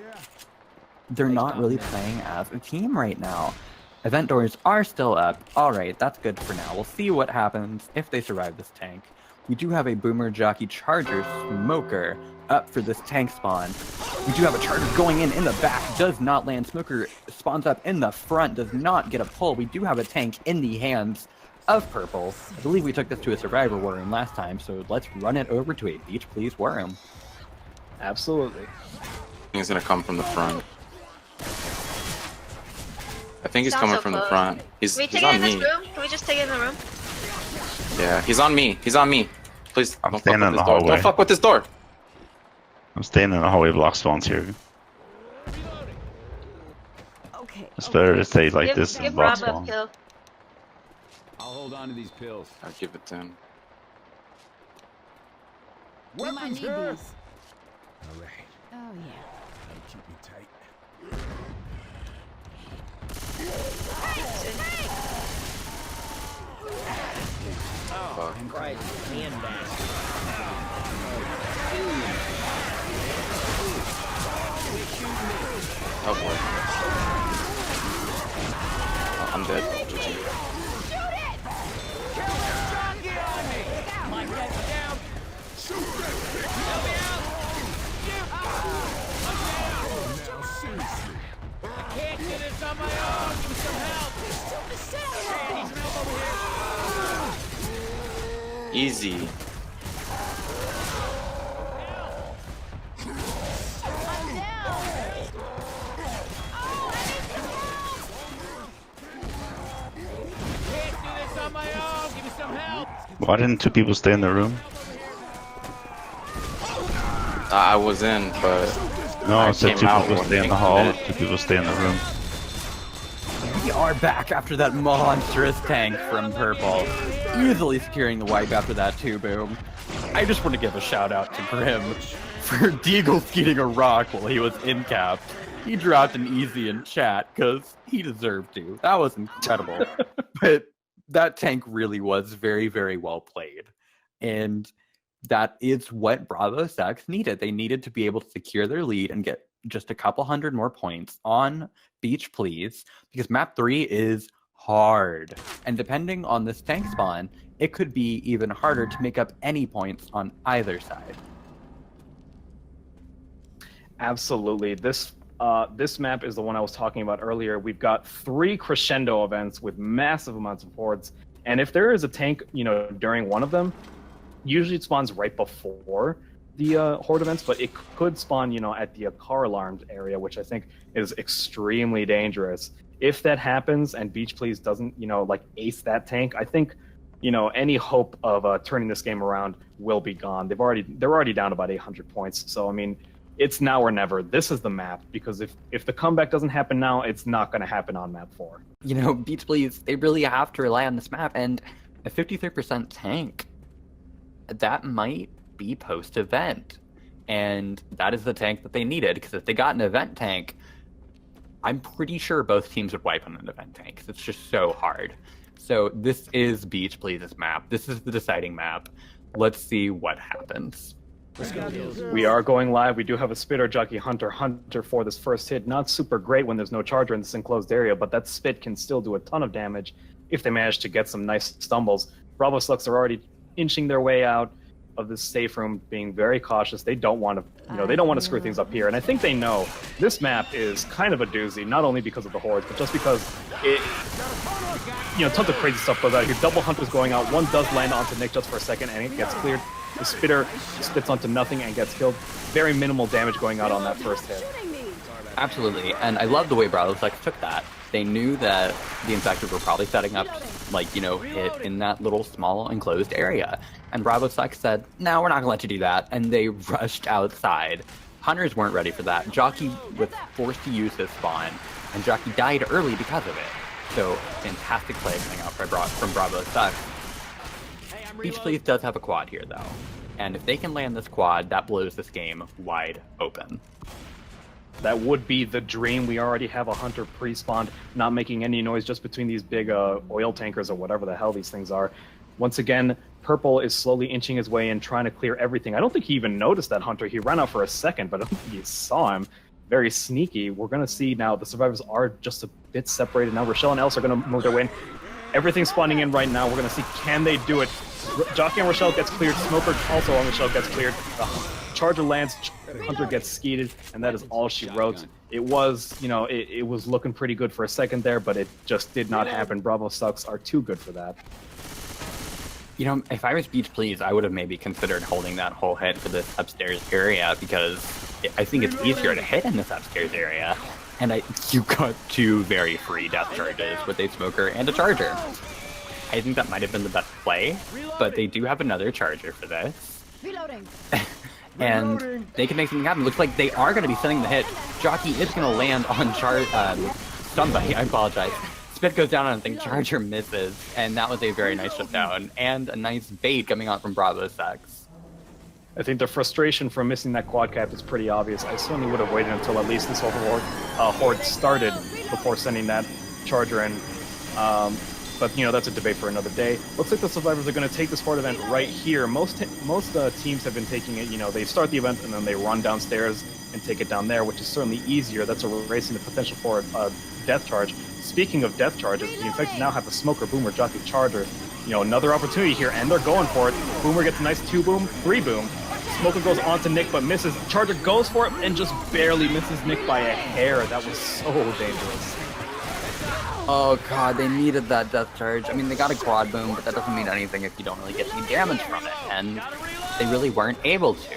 they're not really playing as a team right now. Event doors are still up. Alright, that's good for now. We'll see what happens if they survive this tank. We do have a boomer, jockey, charger, smoker up for this tank spawn. We do have a charger going in the back. Does not land. Smoker spawns up in the front. Does not get a pull. We do have a tank in the hands of purple. I believe we took this to a survivor worm last time, so let's run it over to a Beach Please worm. Absolutely. He's gonna come from the front. I think he's coming from the front. He's Can we take it on in this me. room? Can we just take it in the room? Yeah, he's on me. He's on me. Please I'm don't fuck standing with in this the door. hallway. Don't fuck with this door. I'm staying in the hallway block spawns here. Okay. It's better to stay like this Give than block Rob a spawn. kill. I'll hold on to these pills. I'll give it to him. We might need these. Oh Alright, yeah. that'll keep me tight. Fuck. Christ, hand Oh boy. Oh, I'm dead. GG. Can't do this on my own. Need some help. Easy. Why didn't two people stay in the room? I was in, but No, I said came two out people when stay in Nick the hall, did it. two people stay in the room. We are back after that monstrous tank from Purple. Easily securing the wipe after that 2-boom. I just want to give a shout out to Grim for Deagle skeeting a rock while he was in cap. He dropped an easy in chat because he deserved to. That was incredible. But that tank really was very, very well played. And that is what Bravo Sex needed. They needed to be able to secure their lead and get just a couple hundred more points on Beach Please, because map 3 is hard. And depending on this tank spawn, it could be even harder to make up any points on either side. Absolutely. This map is the one I was talking about earlier. We've got 3 crescendo events with massive amounts of hordes. And if there is a tank, during one of them, usually it spawns right before the horde events, but it could spawn, at the car alarmed area, which I think is extremely dangerous. If that happens and Beach Please doesn't, ace that tank, I think, any hope of turning this game around will be gone. They're already down about 800 points. So I mean, it's now or never. This is the map, because if the comeback doesn't happen now, it's not going to happen on map 4. Beach Please, they really have to rely on this map, and a 53% tank, that might be post-event. And that is the tank that they needed, because if they got an event tank, I'm pretty sure both teams would wipe on an event tank, because it's just so hard. So this is Beach Please's map. This is the deciding map. Let's see what happens. We are going live. We do have a spitter jockey Hunter for this first hit. Not super great when there's no charger in this enclosed area, but that spit can still do a ton of damage if they manage to get some nice stumbles. Bravo Slugs are already inching their way out of this safe room, being very cautious. They don't want to, they don't want to screw things up here. And I think they know this map is kind of a doozy, not only because of the hordes, but just because it, tons of crazy stuff goes out here. Double Hunters going out. One does land onto Nick just for a second, and it gets cleared. The spitter spits onto nothing and gets killed. Very minimal damage going out on that first hit. Absolutely, and I love the way Bravo Sex took that. They knew that the infected were probably setting up, hit in that little small enclosed area. And Bravo Sex said, no, we're not gonna let you do that. And they rushed outside. Hunters weren't ready for that. Jockey was forced to use his spawn, and Jockey died early because of it. So, fantastic play coming out from Bravo Sex. Beach Please does have a quad here, though. And if they can land this quad, that blows this game wide open. That would be the dream. We already have a Hunter pre-spawned, not making any noise, just between these big oil tankers or whatever the hell these things are. Once again, Purple is slowly inching his way in, trying to clear everything. I don't think he even noticed that Hunter. He ran out for a second, but I don't think he saw him. Very sneaky. We're going to see now the survivors are just a bit separated now. Rochelle and Else are going to move their way in. Everything's spawning in right now. We're going to see, can they do it? Jockey and Rochelle gets cleared. Smoker also on Rochelle gets cleared. Charger lands, Hunter gets skeeted, and that is all she wrote. It was, it was looking pretty good for a second there, but it just did not happen. Bravo Sucks are too good for that. If I was Beach Please, I would have maybe considered holding that whole hit for this upstairs area, because I think it's easier to hit in this upstairs area. And you got 2 very free death charges with a smoker and a charger. I think that might have been the best play, but they do have another charger for this. Reloading. And they can make something happen. Looks like they are going to be sending the hit. Jockey is going to land on somebody. I apologize. Spit goes down on a thing. Charger misses, and that was a very nice shutdown and a nice bait coming out from Bravo Sex. I think the frustration from missing that quad cap is pretty obvious. I certainly would have waited until at least this whole horde started before sending that charger in. But that's a debate for another day. Looks like the survivors are going to take this horde event right here. Most teams have been taking it. They start the event and then they run downstairs and take it down there, which is certainly easier. That's erasing the potential for a death charge. Speaking of death charges, the infected now have a smoker, boomer, jockey, charger. Another opportunity here, and they're going for it. Boomer gets a nice 2-boom, 3-boom. Smoker goes on to Nick, but misses. Charger goes for it and just barely misses Nick by a hair. That was so dangerous. Oh god, they needed that death charge. I mean, they got a quad boom, but that doesn't mean anything if you don't really get any damage from it, and they really weren't able to.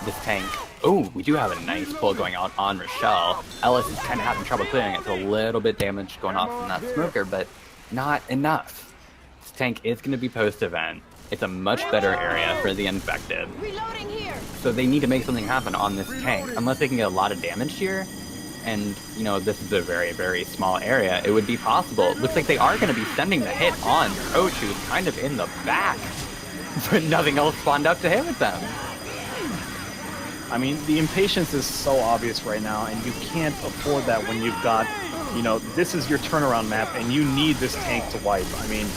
This tank... Oh, we do have a nice pull going out on Rochelle. Ellis is kind of having trouble clearing it, so a little bit damage going off from that smoker, but not enough. This tank is going to be post-event. It's a much better area for the infected. So they need to make something happen on this tank. Unless they can get a lot of damage here, and, you know, this is a very, very small area, it would be possible. It looks like they are going to be sending the hit on Coach, who's kind of in the back, but nothing else spawned up to hit with them. I mean, the impatience is so obvious right now, and you can't afford that when you've got, you know, this is your turnaround map, and you need this tank to wipe. I mean,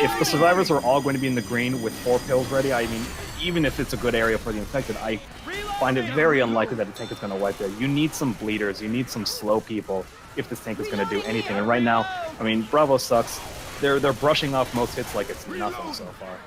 if the survivors are all going to be in the green with 4 pills ready, I mean, even if it's a good area for the infected, I find it very unlikely that the tank is going to wipe there. You need some bleeders, you need some slow people if this tank is going to do anything. And right now, I mean, Bravo sucks. They're brushing off most hits like it's nothing so far.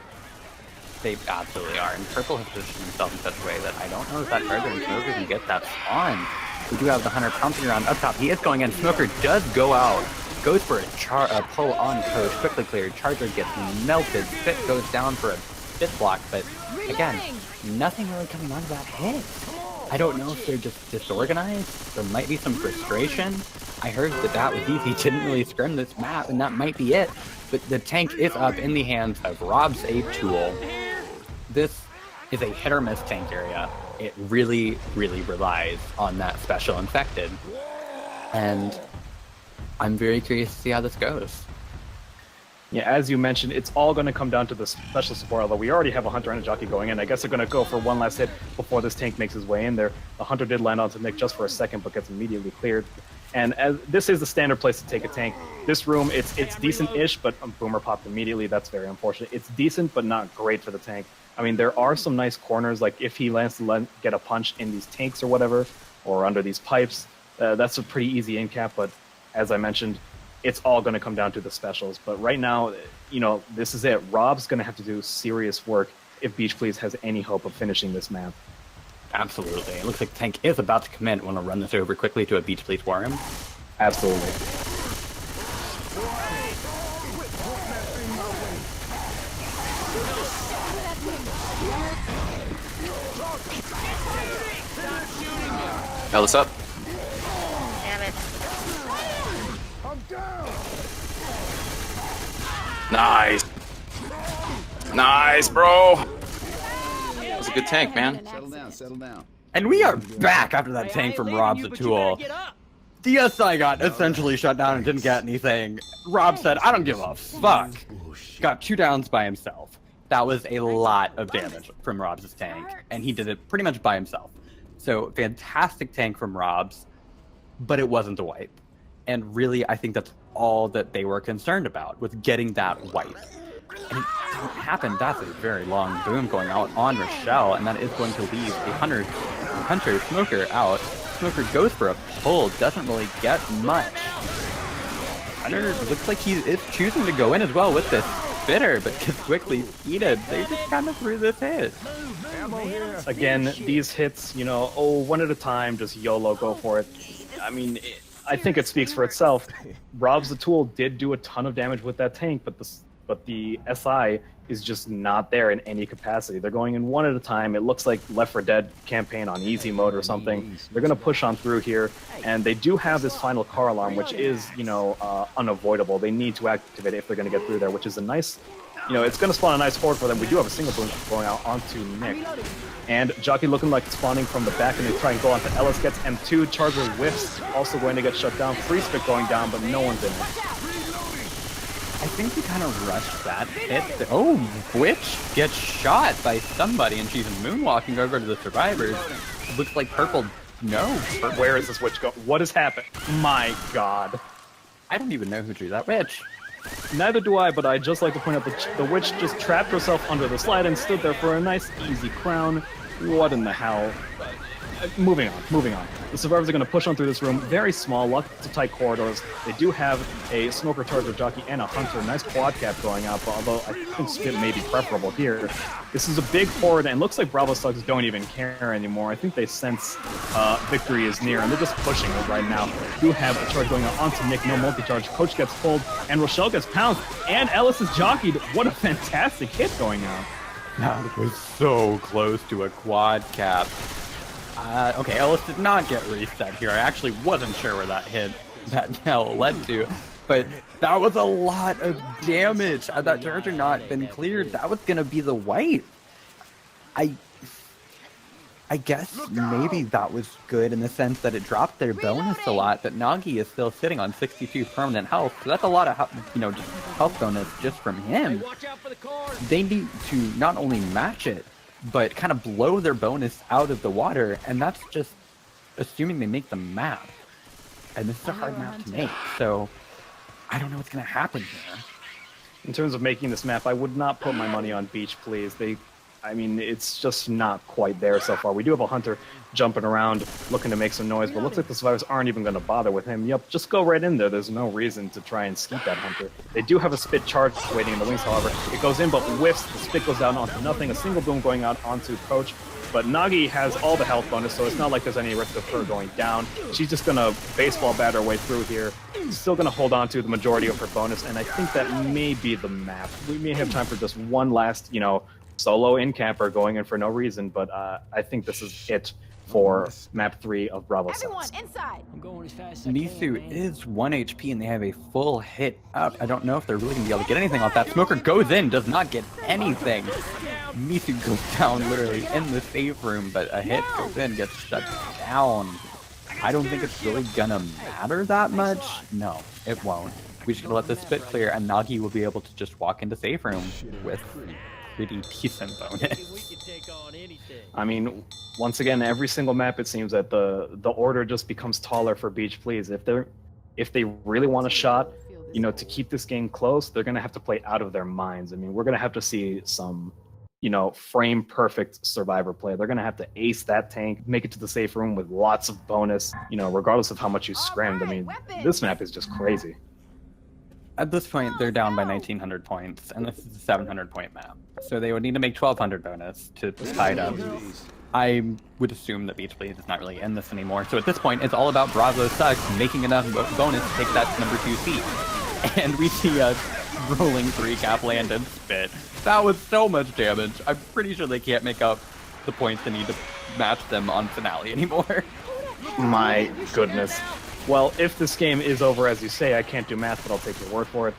They absolutely are, and Purple has positioned himself in such a way that I don't know if that Charger and Smoker can get that spawn. We do have the Hunter pumping around up top. He is going in. Smoker does go out. Goes for a pull on Coach. Quickly cleared. Charger gets melted. Fit goes down for a fit block, but again, nothing really coming out of that hit. I don't know if they're just disorganized. There might be some frustration. I heard that was easy. Didn't really scrim this map, and that might be it. But the tank is up in the hands of Rob's a tool. This is a hit or miss tank area. It really, really relies on that special infected. And I'm very curious to see how this goes. Yeah, as you mentioned, it's all going to come down to the special support, although we already have a Hunter and a Jockey going in. I guess they're going to go for one last hit before this tank makes his way in there. The Hunter did land onto Nick just for a second, but gets immediately cleared. And as this is the standard place to take a tank. This room, it's decent-ish, but Boomer popped immediately. That's very unfortunate. It's decent, but not great for the tank. I mean, there are some nice corners, like if he lands to get a punch in these tanks or whatever, or under these pipes, that's a pretty easy in cap, but as I mentioned, it's all going to come down to the specials. But right now, you know, this is it. Rob's going to have to do serious work if Beach Please has any hope of finishing this map. Absolutely. It looks like the tank is about to commit. Want to run this over quickly to a Beach Please War him? Absolutely. Ellis up. Damn it. Nice. Nice, bro. That was a good tank, man. Settle down, settle down. And we are back after that tank from Rob's the tool. The SI got essentially shut down and didn't get anything. Rob said, I don't give a fuck. Got 2 downs by himself. That was a lot of damage from Rob's tank, and he did it pretty much by himself. So, fantastic tank from Rob's, but it wasn't the wipe. And really, I think that's all that they were concerned about, was getting that wipe. And it didn't happen. That's a very long boom going out on Rochelle, and that is going to leave a Hunter Smoker out. Smoker goes for a pull, doesn't really get much. Hunter looks like he is choosing to go in as well with this Bitter, but gets quickly heated. They just kind of threw this hit. Again, these hits, you know, one at a time, just YOLO, go for it. I mean, I think it speaks for itself. Rob's the Tool did do a ton of damage with that tank, but the SI is just not there in any capacity. They're going in one at a time. It looks like Left 4 Dead campaign on easy mode or something. They're going to push on through here, and they do have this final car alarm, which is, you know, unavoidable. They need to activate it if they're going to get through there, which is a nice, you know, it's going to spawn a nice horde for them. We do have a single boom going out onto Nick. And Jockey looking like spawning from the back, and they try and go onto Ellis, gets M2, Charger whiffs, also going to get shut down. Free Spit going down, but no one's in it. I think we kind of rushed that hit. Oh, Witch gets shot by somebody, and she's moonwalking over to the survivors. Looks like Purple. No. Where is this Witch going? What has happened? My God. I don't even know who drew that Witch. Neither do I, but I'd just like to point out that the Witch just trapped herself under the slide and stood there for a nice, easy crown. What in the hell? moving on. The survivors are going to push on through this room. Very small, lots of tight corridors. They do have a smoker charger jockey and a hunter. Nice quad cap going out, although I think Spit may be preferable here. This is a big horde, and looks like Bravo Slugs don't even care anymore. I think they sense victory is near, and they're just pushing it right now. Do have a charge going on onto Nick. No multi-charge. Coach gets pulled, and Rochelle gets pounced, and Ellis is jockeyed. What a fantastic hit going on. That was so close to a quad cap. Okay, Ellis did not get reset here. I actually wasn't sure where that hit that now led to, but that was a lot of damage. Had that charger not been cleared, that was gonna be the wipe. I guess maybe that was good in the sense that it dropped their bonus a lot, but Nagi is still sitting on 62 permanent health, so that's a lot of just health bonus just from him. They need to not only match it, but kind of blow their bonus out of the water, and that's just assuming they make the map. And this is a hard map to make, so I don't know what's going to happen here. In terms of making this map, I would not put my money on Beach, please. It's just not quite there so far. We do have a hunter jumping around, looking to make some noise, but looks like the survivors aren't even going to bother with him. Yep, just go right in there. There's no reason to try and skeet that hunter. They do have a spit charge waiting in the wings, however. It goes in, but whiffs. The spit goes down onto nothing. A single boom going out onto Coach. But Nagi has all the health bonus, so it's not like there's any risk of her going down. She's just going to baseball bat her way through here. Still going to hold on to the majority of her bonus, and I think that may be the map. We may have time for just one last, solo in camper going in for no reason, but I think this is it for map 3 of Bravo Suns. inside. I'm going as fast as I Misu can, is 1 HP and they have a full hit up. I don't know if they're really going to be able to get anything off that. Smoker goes in, does not get anything. Misu goes down literally in the safe room, but a hit goes in, gets shut down. I don't think it's really going to matter that much. No, it won't. We just going to let this spit clear, and Nagi will be able to just walk into safe room with pretty decent bonus. I mean, once again, every single map it seems that the order just becomes taller for Beach Please. If they really want a shot, to keep this game close, they're gonna have to play out of their minds. I mean, we're gonna have to see some, frame perfect survivor play. They're gonna have to ace that tank, make it to the safe room with lots of bonus, regardless of how much you scrimmed. I mean, this map is just crazy. At this point, they're down by 1,900 points, and this is a 700-point map. So they would need to make 1,200 bonus to tie it up. I would assume that Beach Please is not really in this anymore. So at this point, it's all about Bravo Sucks making enough bonus to take that number 2 seat. And we see a rolling 3 cap land and spit. That was so much damage. I'm pretty sure they can't make up the points they need to match them on finale anymore. My goodness. Well, if this game is over, as you say, I can't do math, but I'll take your word for it.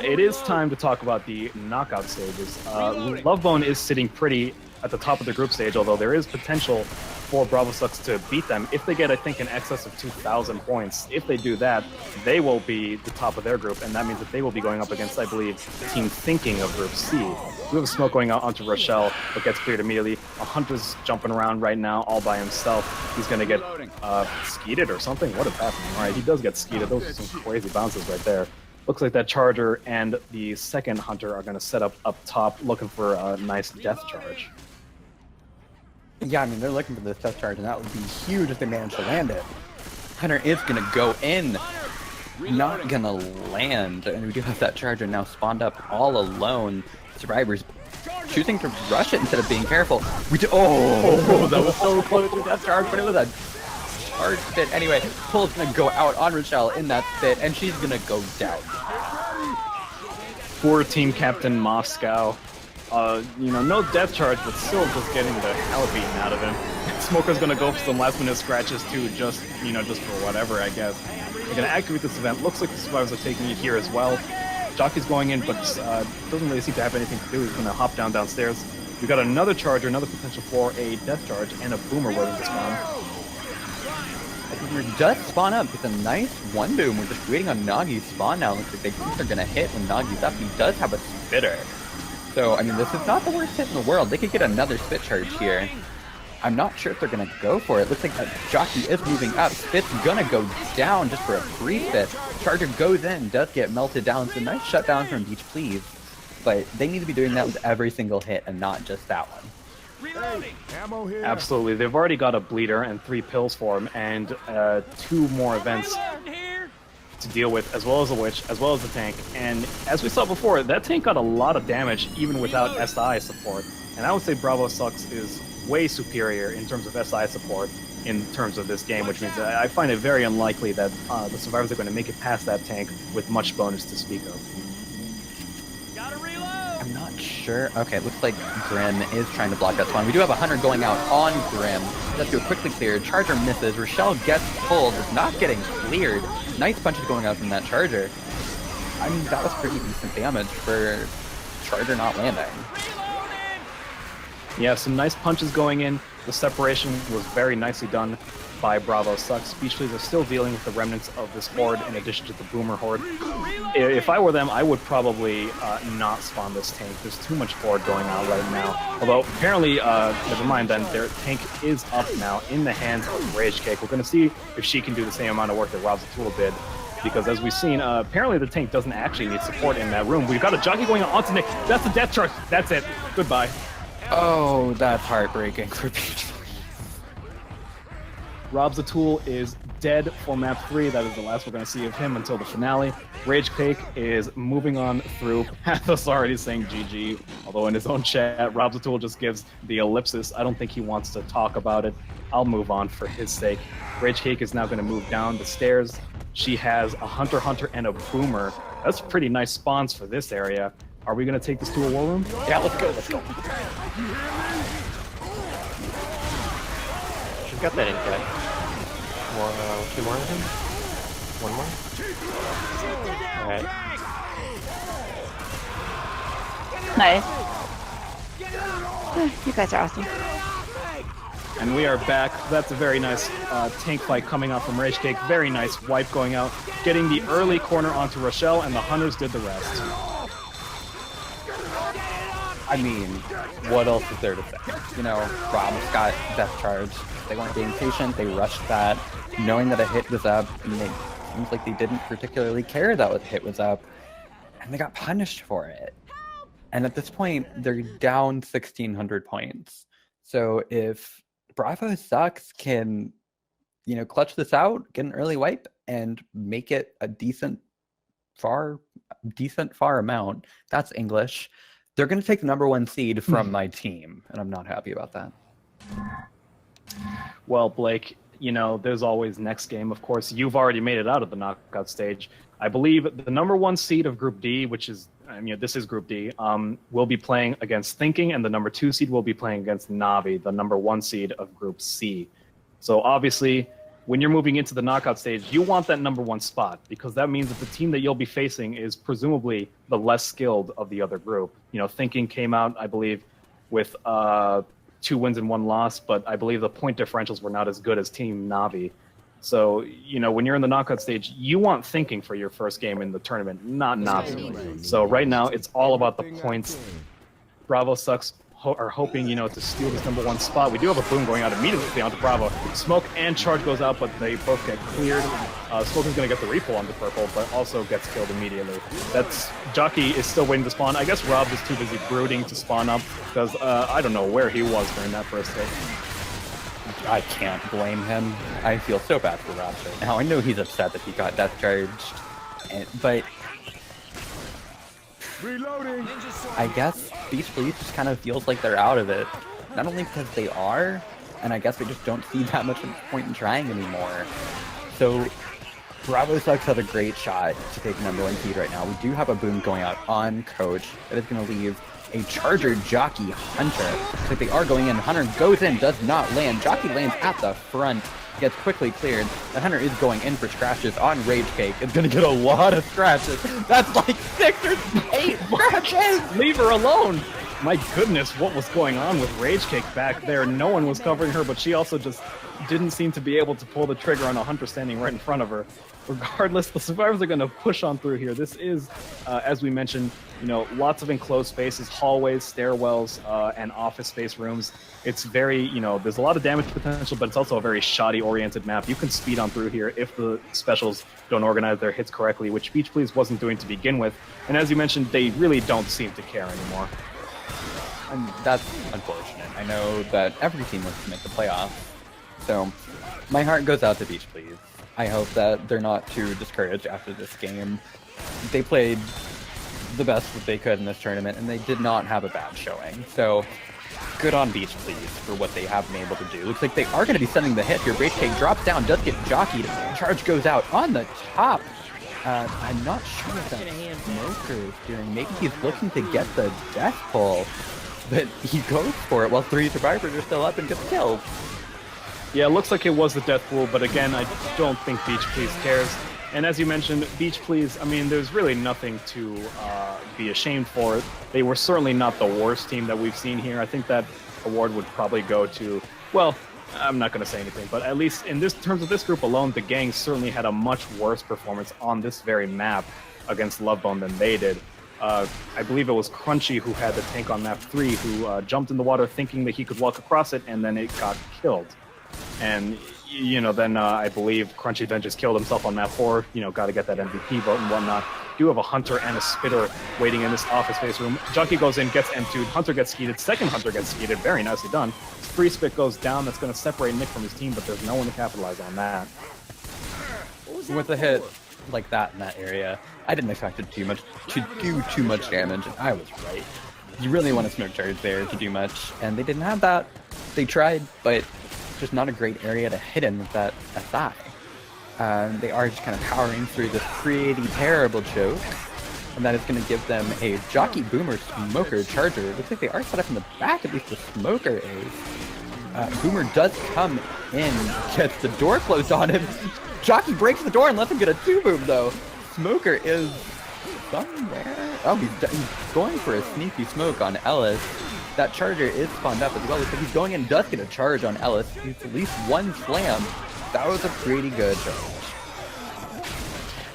It is time to talk about the knockout stages. Lovebone is sitting pretty at the top of the group stage, although there is potential for Bravo Sucks to beat them if they get, I think, in excess of 2,000 points. If they do that, they will be the top of their group, and that means that they will be going up against, I believe, Team Thinking of Group C. We have a smoke going out onto Rochelle, but gets cleared immediately. A hunter's jumping around right now all by himself. He's going to get skeeted or something. What is happening? All right, he does get skeeted. Those are some crazy bounces right there. Looks like that charger and the second hunter are going to set up top, looking for a nice death charge. Yeah, I mean, they're looking for this death charge, and that would be huge if they manage to land it. Hunter is going to go in, not going to land, and we do have that charger now spawned up all alone. Survivors choosing to rush it instead of being careful. Oh, that was so close with that charge, but it was a charge spit. Anyway, Pull's going to go out on Rochelle in that spit, and she's going to go down. Poor team captain Moscow. No death charge, but still just getting the hell beaten out of him. Smoker's gonna go for some last minute scratches too, just for whatever, I guess. They're gonna activate this event. Looks like the survivors are taking it here as well. Jockey's going in, but doesn't really seem to have anything to do. He's gonna hop downstairs. We got another charger, another potential for a death charge, and a boomer waiting to spawn. A boomer does spawn up with a nice one boom. We're just waiting on Nagi's spawn now. Looks like they think they're gonna hit when Nagi's up. He does have a spitter. So, I mean, this is not the worst hit in the world. They could get another spit charge here. I'm not sure if they're going to go for it. Looks like that jockey is moving up. Spit's going to go down just for a free spit. Charger goes in, does get melted down. It's a nice shutdown from Beach Please. But they need to be doing that with every single hit and not just that one. Ammo here. Absolutely. They've already got a bleeder and 3 pills for him, and 2 more events to deal with, as well as the witch, as well as the tank. And as we saw before, that tank got a lot of damage even without SI support. And I would say Bravo Sucks is way superior in terms of SI support in terms of this game, which means I find it very unlikely that the survivors are going to make it past that tank with much bonus to speak of. I'm not sure. Okay, it looks like Grim is trying to block that spawn. We do have a Hunter going out on Grim. Let's go quickly clear. Charger misses. Rochelle gets pulled. Is not getting cleared. Nice punches going out from that Charger. I mean, that was pretty decent damage for Charger not landing. Yeah, some nice punches going in. The separation was very nicely done by Bravo Sucks. Beach Please are still dealing with the remnants of this horde in addition to the Boomer horde. If I were them, I would probably not spawn this tank. There's too much horde going on right now. Although, apparently, never mind then, their tank is up now in the hands of Rage Cake. We're going to see if she can do the same amount of work that Rob Zatul did. Because as we've seen, apparently the tank doesn't actually need support in that room. We've got a jockey going onto Nick. That's the death charge. That's it. Goodbye. Oh, that's heartbreaking for Peach. Rob Zatul is dead for map 3. That is the last we're going to see of him until the finale. Rage Cake is moving on through. Pathos already saying GG, although in his own chat, Rob Zatul just gives the ellipsis. I don't think he wants to talk about it. I'll move on for his sake. Rage Cake is now going to move down the stairs. She has a Hunter, and a Boomer. That's pretty nice spawns for this area. Are we going to take this to a war room? Yeah, let's go, let's go. She's got that in cut. More, 2 more of them? 1 more? Alright. Nice. You guys are awesome. And we are back. That's a very nice tank fight coming out from Rage Cake. Very nice wipe going out. Getting the early corner onto Rochelle, and the Hunters did the rest. I mean, what else is there to say? You know, Rob's got death charge. They weren't being patient. They rushed that, knowing that a hit was up. I mean, it seems like they didn't particularly care that a hit was up, and they got punished for it. And at this point, they're down 1,600 points. So if Bravo Sucks can, you know, clutch this out, get an early wipe, and make it a decent far amount, that's English. They're going to take the #1 seed from my team, and I'm not happy about that. Well, Blake, you know, there's always next game. Of course, you've already made it out of the knockout stage. I believe the #1 seed of Group D, which is, I mean, this is Group D, will be playing against Thinking, and the #2 seed will be playing against Navi, the #1 seed of Group C. So obviously, when you're moving into the knockout stage, you want that #1 spot, because that means that the team that you'll be facing is presumably the less skilled of the other group. You know, Thinking came out, I believe, with 2 wins and 1 loss, but I believe the point differentials were not as good as Team Navi. So, you know, when you're in the knockout stage, you want Thinking for your first game in the tournament, not Navi. So right now, it's all about the points. Bravo Sucks are hoping, you know, to steal this #1 spot. We do have a boom going out immediately onto Bravo. Smoke and Charge goes out, but they both get cleared. Smoke is going to get the repull onto Purple, but also gets killed immediately. That's Jockey is still waiting to spawn. I guess Rob is too busy brooding to spawn up, because I don't know where he was during that first hit. I can't blame him. I feel so bad for Rob right now. I know he's upset that he got death charged, but Reloading. I guess Beach Please just kind of feels like they're out of it. Not only because they are, and I guess they just don't see that much point in trying anymore. So Bravo Sucks has a great shot to take #1 seed right now. We do have a boom going out on Coach that is going to leave a Charger Jockey Hunter. Looks like they are going in. Hunter goes in, does not land. Jockey lands at the front, gets quickly cleared. The Hunter is going in for scratches on Rage Cake. It's going to get a lot of scratches. That's like 6 or 8 scratches! Leave her alone! My goodness, what was going on with Rage Cake back there? No one was covering her, but she also just didn't seem to be able to pull the trigger on a Hunter standing right in front of her. Regardless, the survivors are going to push on through here. This is, as we mentioned, you know, lots of enclosed spaces, hallways, stairwells, and office space rooms. It's very, you know, there's a lot of damage potential, but it's also a very shoddy-oriented map. You can speed on through here if the specials don't organize their hits correctly, which Beach Please wasn't doing to begin with. And as you mentioned, they really don't seem to care anymore. And that's unfortunate. I know that every team wants to make the playoffs. So, my heart goes out to Beach Please. I hope that they're not too discouraged after this game. They played the best that they could in this tournament, and they did not have a bad showing. So, good on Beach Please for what they have been able to do. Looks like they are going to be sending the hit here. Rage Cake drops down, does get jockeyed. Charge goes out on the top. I'm not sure what that smoker is doing. Maybe he's looking to get the death pull, but he goes for it while 3 survivors are still up and gets killed. Yeah, it looks like it was the death pool, but again, I don't think Beach Please cares. And as you mentioned, Beach Please, I mean, there's really nothing to be ashamed for. They were certainly not the worst team that we've seen here. I think that award would probably go to, well, I'm not going to say anything, but at least in terms of this group alone, the gang certainly had a much worse performance on this very map against Lovebone than they did. I believe it was Crunchy who had the tank on map 3 who jumped in the water thinking that he could walk across it, and then it got killed. And, you know, then I believe Crunchy then just killed himself on map 4, you know, got to get that MVP vote and whatnot. Do have a Hunter and a Spitter waiting in this office space room. Junkie goes in, gets M2'd, Hunter gets skeeted, second Hunter gets skeeted, very nicely done. Free spit goes down, that's going to separate Nick from his team, but there's no one to capitalize on that. With a hit like that in that area, I didn't expect it to do too much damage, and I was right. You really want a smoke charge there to do much, and they didn't have that. They tried, but just not a great area to hit in with that SI. They are just kind of powering through this pretty terrible choke, and that is going to give them a Jockey Boomer Smoker Charger. It looks like they are set up in the back, at least the Smoker is. Boomer does come in, gets the door closed on him. Jockey breaks the door and lets him get a 2-boom though. Smoker is somewhere. Oh, he's going for a sneaky smoke on Ellis. That Charger is spawned up as well. Looks like he's going in and does get a charge on Ellis. He's at least one slam. That was a pretty good charge.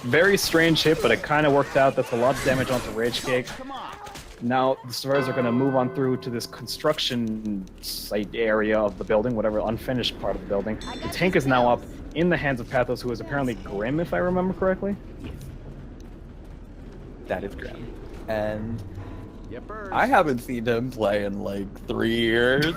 Very strange hit, but it kind of worked out. That's a lot of damage onto Rage Cake. Now, the survivors are going to move on through to this construction site area of the building, whatever unfinished part of the building. The tank is now up in the hands of Pathos, who is apparently Grim, if I remember correctly. That is Grim. And I haven't seen him play in like 3 years.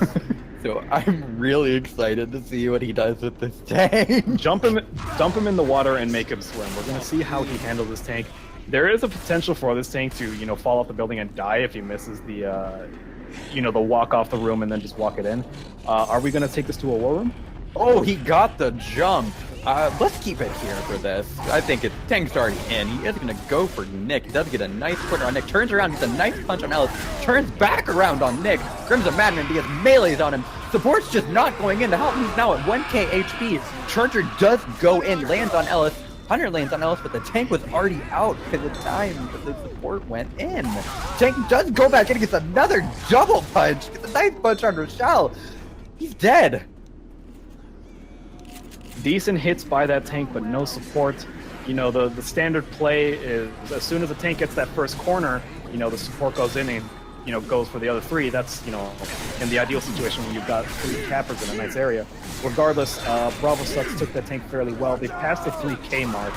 So I'm really excited to see what he does with this tank. Dump him in the water and make him swim. We're going to see how he handles this tank. There is a potential for this tank to, you know, fall off the building and die if he misses the, you know, the walk off the room and then just walk it in. Are we going to take this to a war room? Oh, he got the jump. Let's keep it here for this. I think tank's already in. He is going to go for Nick. He does get a nice corner on Nick. Turns around, gets a nice punch on Ellis. Turns back around on Nick. Grim's a madman. He has melees on him. Support's just not going in to help. He's now at 1k HP. Charger does go in, lands on Ellis. Hunter lands on Ellis, but the tank was already out by the time that the support went in. Tank does go back in and gets another double punch. Gets a nice punch on Rochelle. He's dead. Decent hits by that tank, but no support. You know, the standard play is as soon as the tank gets that first corner, you know, the support goes in and, you know, goes for the other 3. That's, you know, in the ideal situation when you've got 3 cappers in a nice area. Regardless, Bravo Sucks took that tank fairly well. They passed the 3k mark,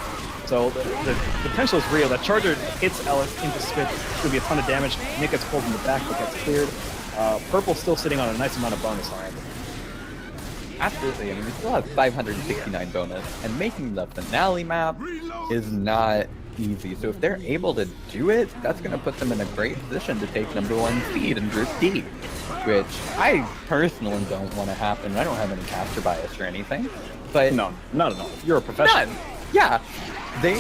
so the potential is real. That Charger hits Ellis into spit. It's going to be a ton of damage. Nick gets pulled in the back, but gets cleared. Purple's still sitting on a nice amount of bonus, however. Absolutely. I mean, we still have 569 bonus, and making the finale map is not easy. So if they're able to do it, that's going to put them in a great position to take #1 seed in Group D, which I personally don't want to happen. I don't have any caster bias or anything, but No, not at all. You're a professional. none. Yeah, they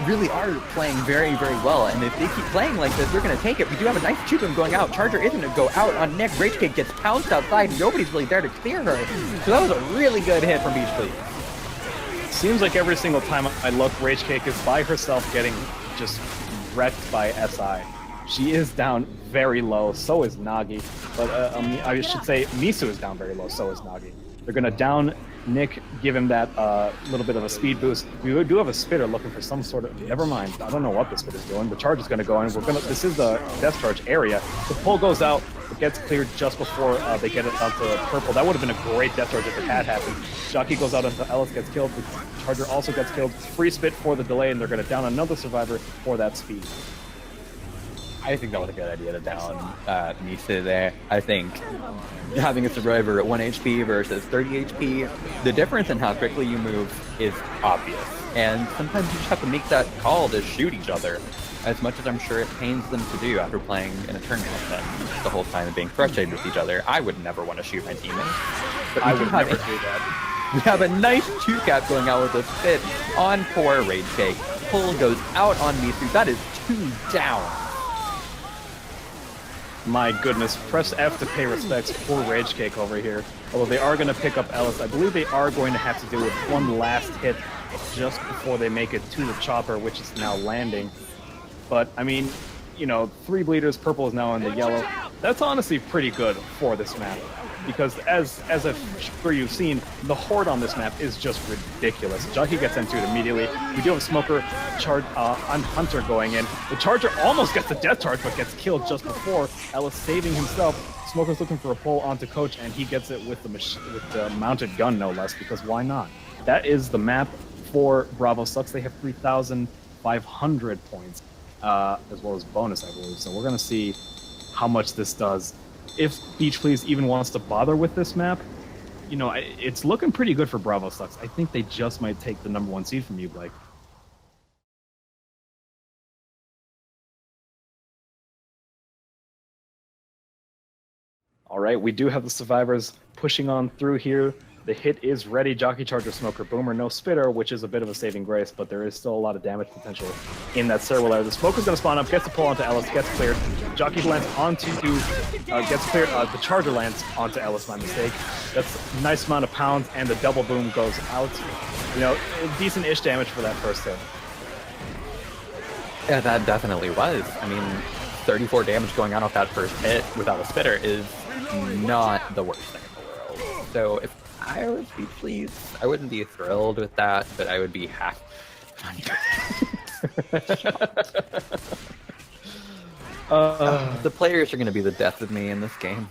really are playing very, very well, and if they keep playing like this, they're going to take it. We do have a nice 2-boom going out. Charger isn't going to go out on Nick. Rage Cake gets pounced outside. Nobody's really there to clear her. So that was a really good hit from Beach Please. Seems like every single time I look, Rage Cake is by herself getting just wrecked by SI. She is down very low, so is Nagi. But I should say Misu is down very low, so is Nagi. They're going to down Nick, give him that little bit of a speed boost. We do have a Spitter looking for some sort of... Never mind. I don't know what the Spitter's doing. The charge is going to go in. This is the death charge area. The pull goes out. It gets cleared just before they get it onto Purple. That would have been a great death charge if it had happened. Jockey goes out until Ellis gets killed. The Charger also gets killed. Free spit for the delay, and they're going to down another survivor for that speed. I think that was a good idea to down Misa there. I think having a survivor at 1 HP versus 30 HP, the difference in how quickly you move is obvious. And sometimes you just have to make that call to shoot each other. As much as I'm sure it pains them to do after playing in a tournament with them the whole time and being frustrated with each other, I would never want to shoot my teammates. But I would never do that. We have a nice 2-cap going out with a spit on poor Rage Cake. Pull goes out on Misu. That is 2 down. My goodness, press F to pay respects for Rage Cake over here. Although they are going to pick up Ellis, I believe they are going to have to deal with one last hit just before they make it to the chopper, which is now landing. But, I mean, you know, 3 bleeders, purple is now in the yellow. That's honestly pretty good for this map. Because as I'm sure you've seen, the horde on this map is just ridiculous. Jockey gets into it immediately. We do have Smoker charge on Hunter going in. The Charger almost gets the death charge, but gets killed just before. Ellis saving himself. Smoker's looking for a pull onto Coach, and he gets it with the mounted gun, no less, because why not? That is the map for Bravo Sucks. They have 3,500 points, as well as bonus, I believe. So we're going to see how much this does. If Beach Please even wants to bother with this map, you know, it's looking pretty good for Bravo Sucks. I think they just might take the #1 seed from you, Blake. All right, we do have the survivors pushing on through here. The hit is ready. Jockey, Charger, Smoker, Boomer, no Spitter, which is a bit of a saving grace, but there is still a lot of damage potential in that servo layer. The Smoker's going to spawn up, gets the pull onto Ellis, gets cleared. Jockey lands onto, gets cleared. The Charger lands onto Ellis by mistake. That's a nice amount of pounds, and the double boom goes out. You know, decent-ish damage for that first hit. Yeah, that definitely was. I mean, 34 damage going on off that first hit without a Spitter is not the worst thing in the world. So if I was Beach Please, I wouldn't be thrilled with that, but I would be happy. The players are going to be the death of me in this game.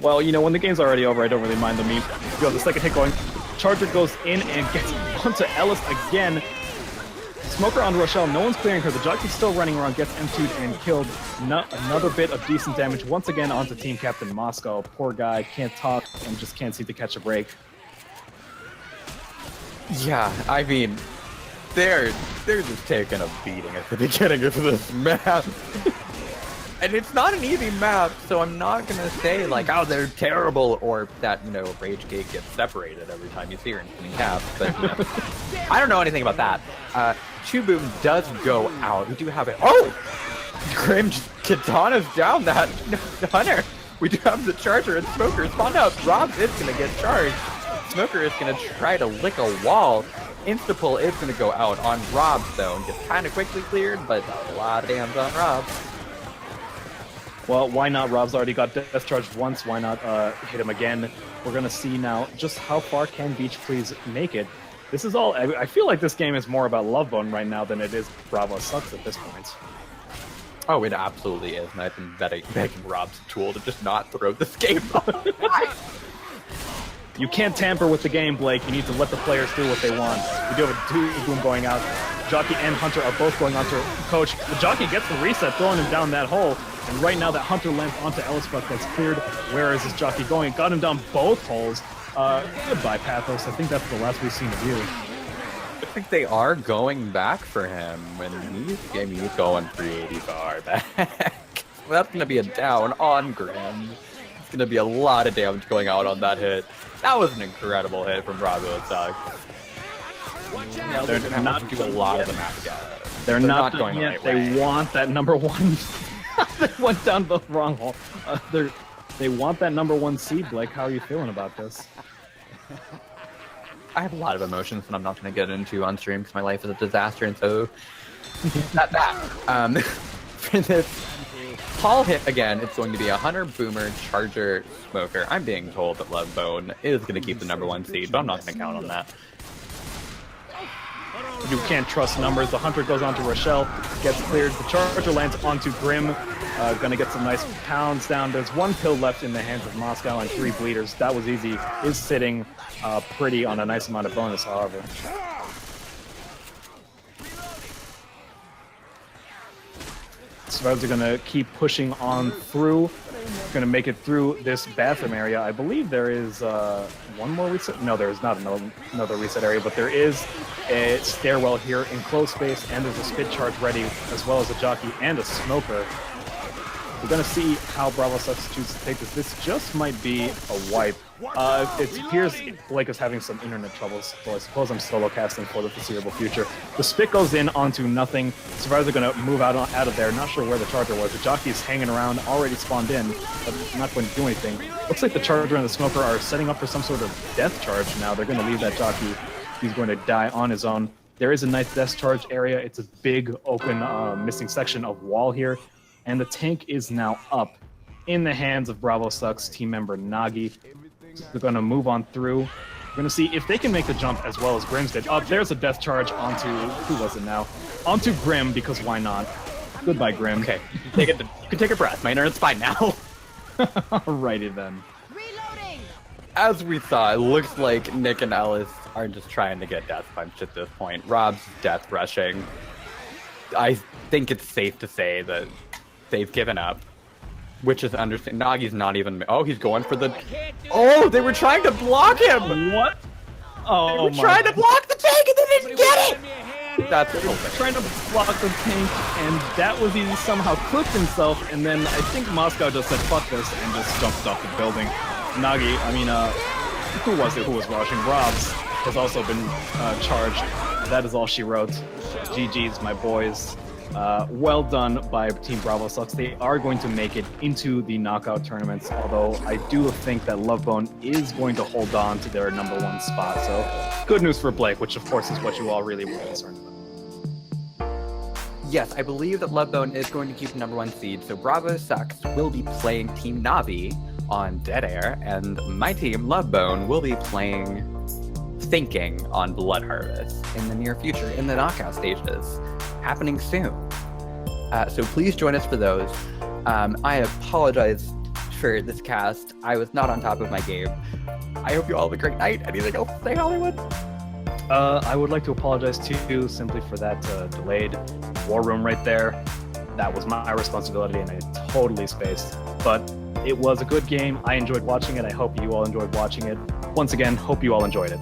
Well, you know, when the game's already over, I don't really mind the meme. You have the second hit going. Charger goes in and gets onto Ellis again. Smoker on Rochelle, no one's clearing her. The Jockey's still running around, gets M2'd and killed. Another bit of decent damage once again onto Team Captain Moscow. Poor guy, can't talk and just can't seem to catch a break. Yeah, I mean, they're just taking a beating at the beginning of this map. And it's not an easy map, so I'm not gonna say like, oh, they're terrible, or that, you know, Rage Gate gets separated every time you see her in spinning cap. But you know, I don't know anything about that. Chuboom does go out. We do have it. Oh, Grim just katanas down that Hunter. We do have the Charger and Smoker spawned up. Rob is gonna get charged. Smoker is gonna try to lick a wall. Insta-pull is gonna go out on Rob though, and gets kind of quickly cleared, but a lot of damage on Rob. Well, why not? Rob's already got death charged once. Why not hit him again? We're going to see now just how far can Beach Please make it. This is all... I feel like this game is more about Lovebone right now than it is Bravo Sucks at this point. Oh, it absolutely is. And I've been begging Rob's tool to just not throw this game. You can't tamper with the game, Blake. You need to let the players do what they want. We do have a 2-boom going out. Jockey and Hunter are both going onto Coach. The Jockey gets the reset, throwing him down that hole. And right now that Hunter lands onto Ellis, but gets cleared. Where is this Jockey going? Got him down both holes. Goodbye, Pathos. I think that's the last we've seen of you. I think they are going back for him, and he's going 380 far back. Well, that's going to be a down on Grim. It's going to be a lot of damage going out on that hit. That was an incredible hit from Bravo Sucks. Yeah, They're not doing a lot of the map again. They're not going the yet. right way. They want that #1. They went down the wrong hole. They want that #1 seed, Blake. How are you feeling about this? I have a lot of emotions that I'm not going to get into on stream because my life is a disaster, and so not that. For this Paul hit again, it's going to be a Hunter, Boomer, Charger, Smoker. I'm being told that Lovebone is going to keep the #1 seed, but I'm not going to count on that. You can't trust numbers. The Hunter goes onto Rochelle, gets cleared. The Charger lands onto Grim. Gonna get some nice pounds down. There's 1 pill left in the hands of Moscow and 3 bleeders. That was easy. Is sitting pretty on a nice amount of bonus, however. Survivors are gonna keep pushing on through. Gonna make it through this bathroom area. I believe there is one more reset. No, there is not another reset area, but there is a stairwell here in close space, and there's a spit charge ready, as well as a jockey and a smoker. We're gonna see how Bravo Sucks chooses to take this. This just might be a wipe. It appears Blake is having some internet troubles, so I suppose I'm solo casting for the foreseeable future. The spit goes in onto nothing. Survivors are gonna move out of there. Not sure where the charger was. The jockey is hanging around, already spawned in, but not going to do anything. Looks like the charger and the smoker are setting up for some sort of death charge now. They're gonna leave that jockey. He's going to die on his own. There is a nice death charge area. It's a big open missing section of wall here. And the tank is now up in the hands of Bravo Sucks team member Nagi. They're going to move on through. We're going to see if they can make the jump as well as Grimm's did. Oh, there's a death charge onto, who was it now? Onto Grimm, because why not? Goodbye, Grimm. Okay, you can take a breath. My internet's fine now. Alrighty then. As we saw, it looks like Nick and Ellis are just trying to get death punched at this point. Rob's death rushing. I think it's safe to say that they've given up, which is understandable. Nagi's not even. Oh, he's going for the. Oh, they were trying to block him. What? Oh, they were trying to block the tank and they didn't get it. That's trying to block the tank, and that was he somehow clipped himself, and then I think Moscow just said fuck this and just jumped off the building. Nagi, who was it who was rushing? Robs has also been charged. That is all she wrote. GG's, my boys. Well done by Team Bravo Sucks. They are going to make it into the knockout tournaments, although I do think that Lovebone is going to hold on to their #1 spot. So good news for Blake, which of course is what you all really were concerned about. Yes, I believe that Lovebone is going to keep the #1 seed, so Bravo Sucks will be playing Team Navi on Dead Air, and my team, Lovebone, will be playing Thinking on Blood Harvest in the near future, in the knockout stages, happening soon. So please join us for those. I apologize for this cast. I was not on top of my game. I hope you all have a great night. Anything else to say, Hollywood? I would like to apologize to you simply for that delayed war room right there. That was my responsibility, and I totally spaced. But it was a good game. I enjoyed watching it. I hope you all enjoyed watching it. Once again, hope you all enjoyed it.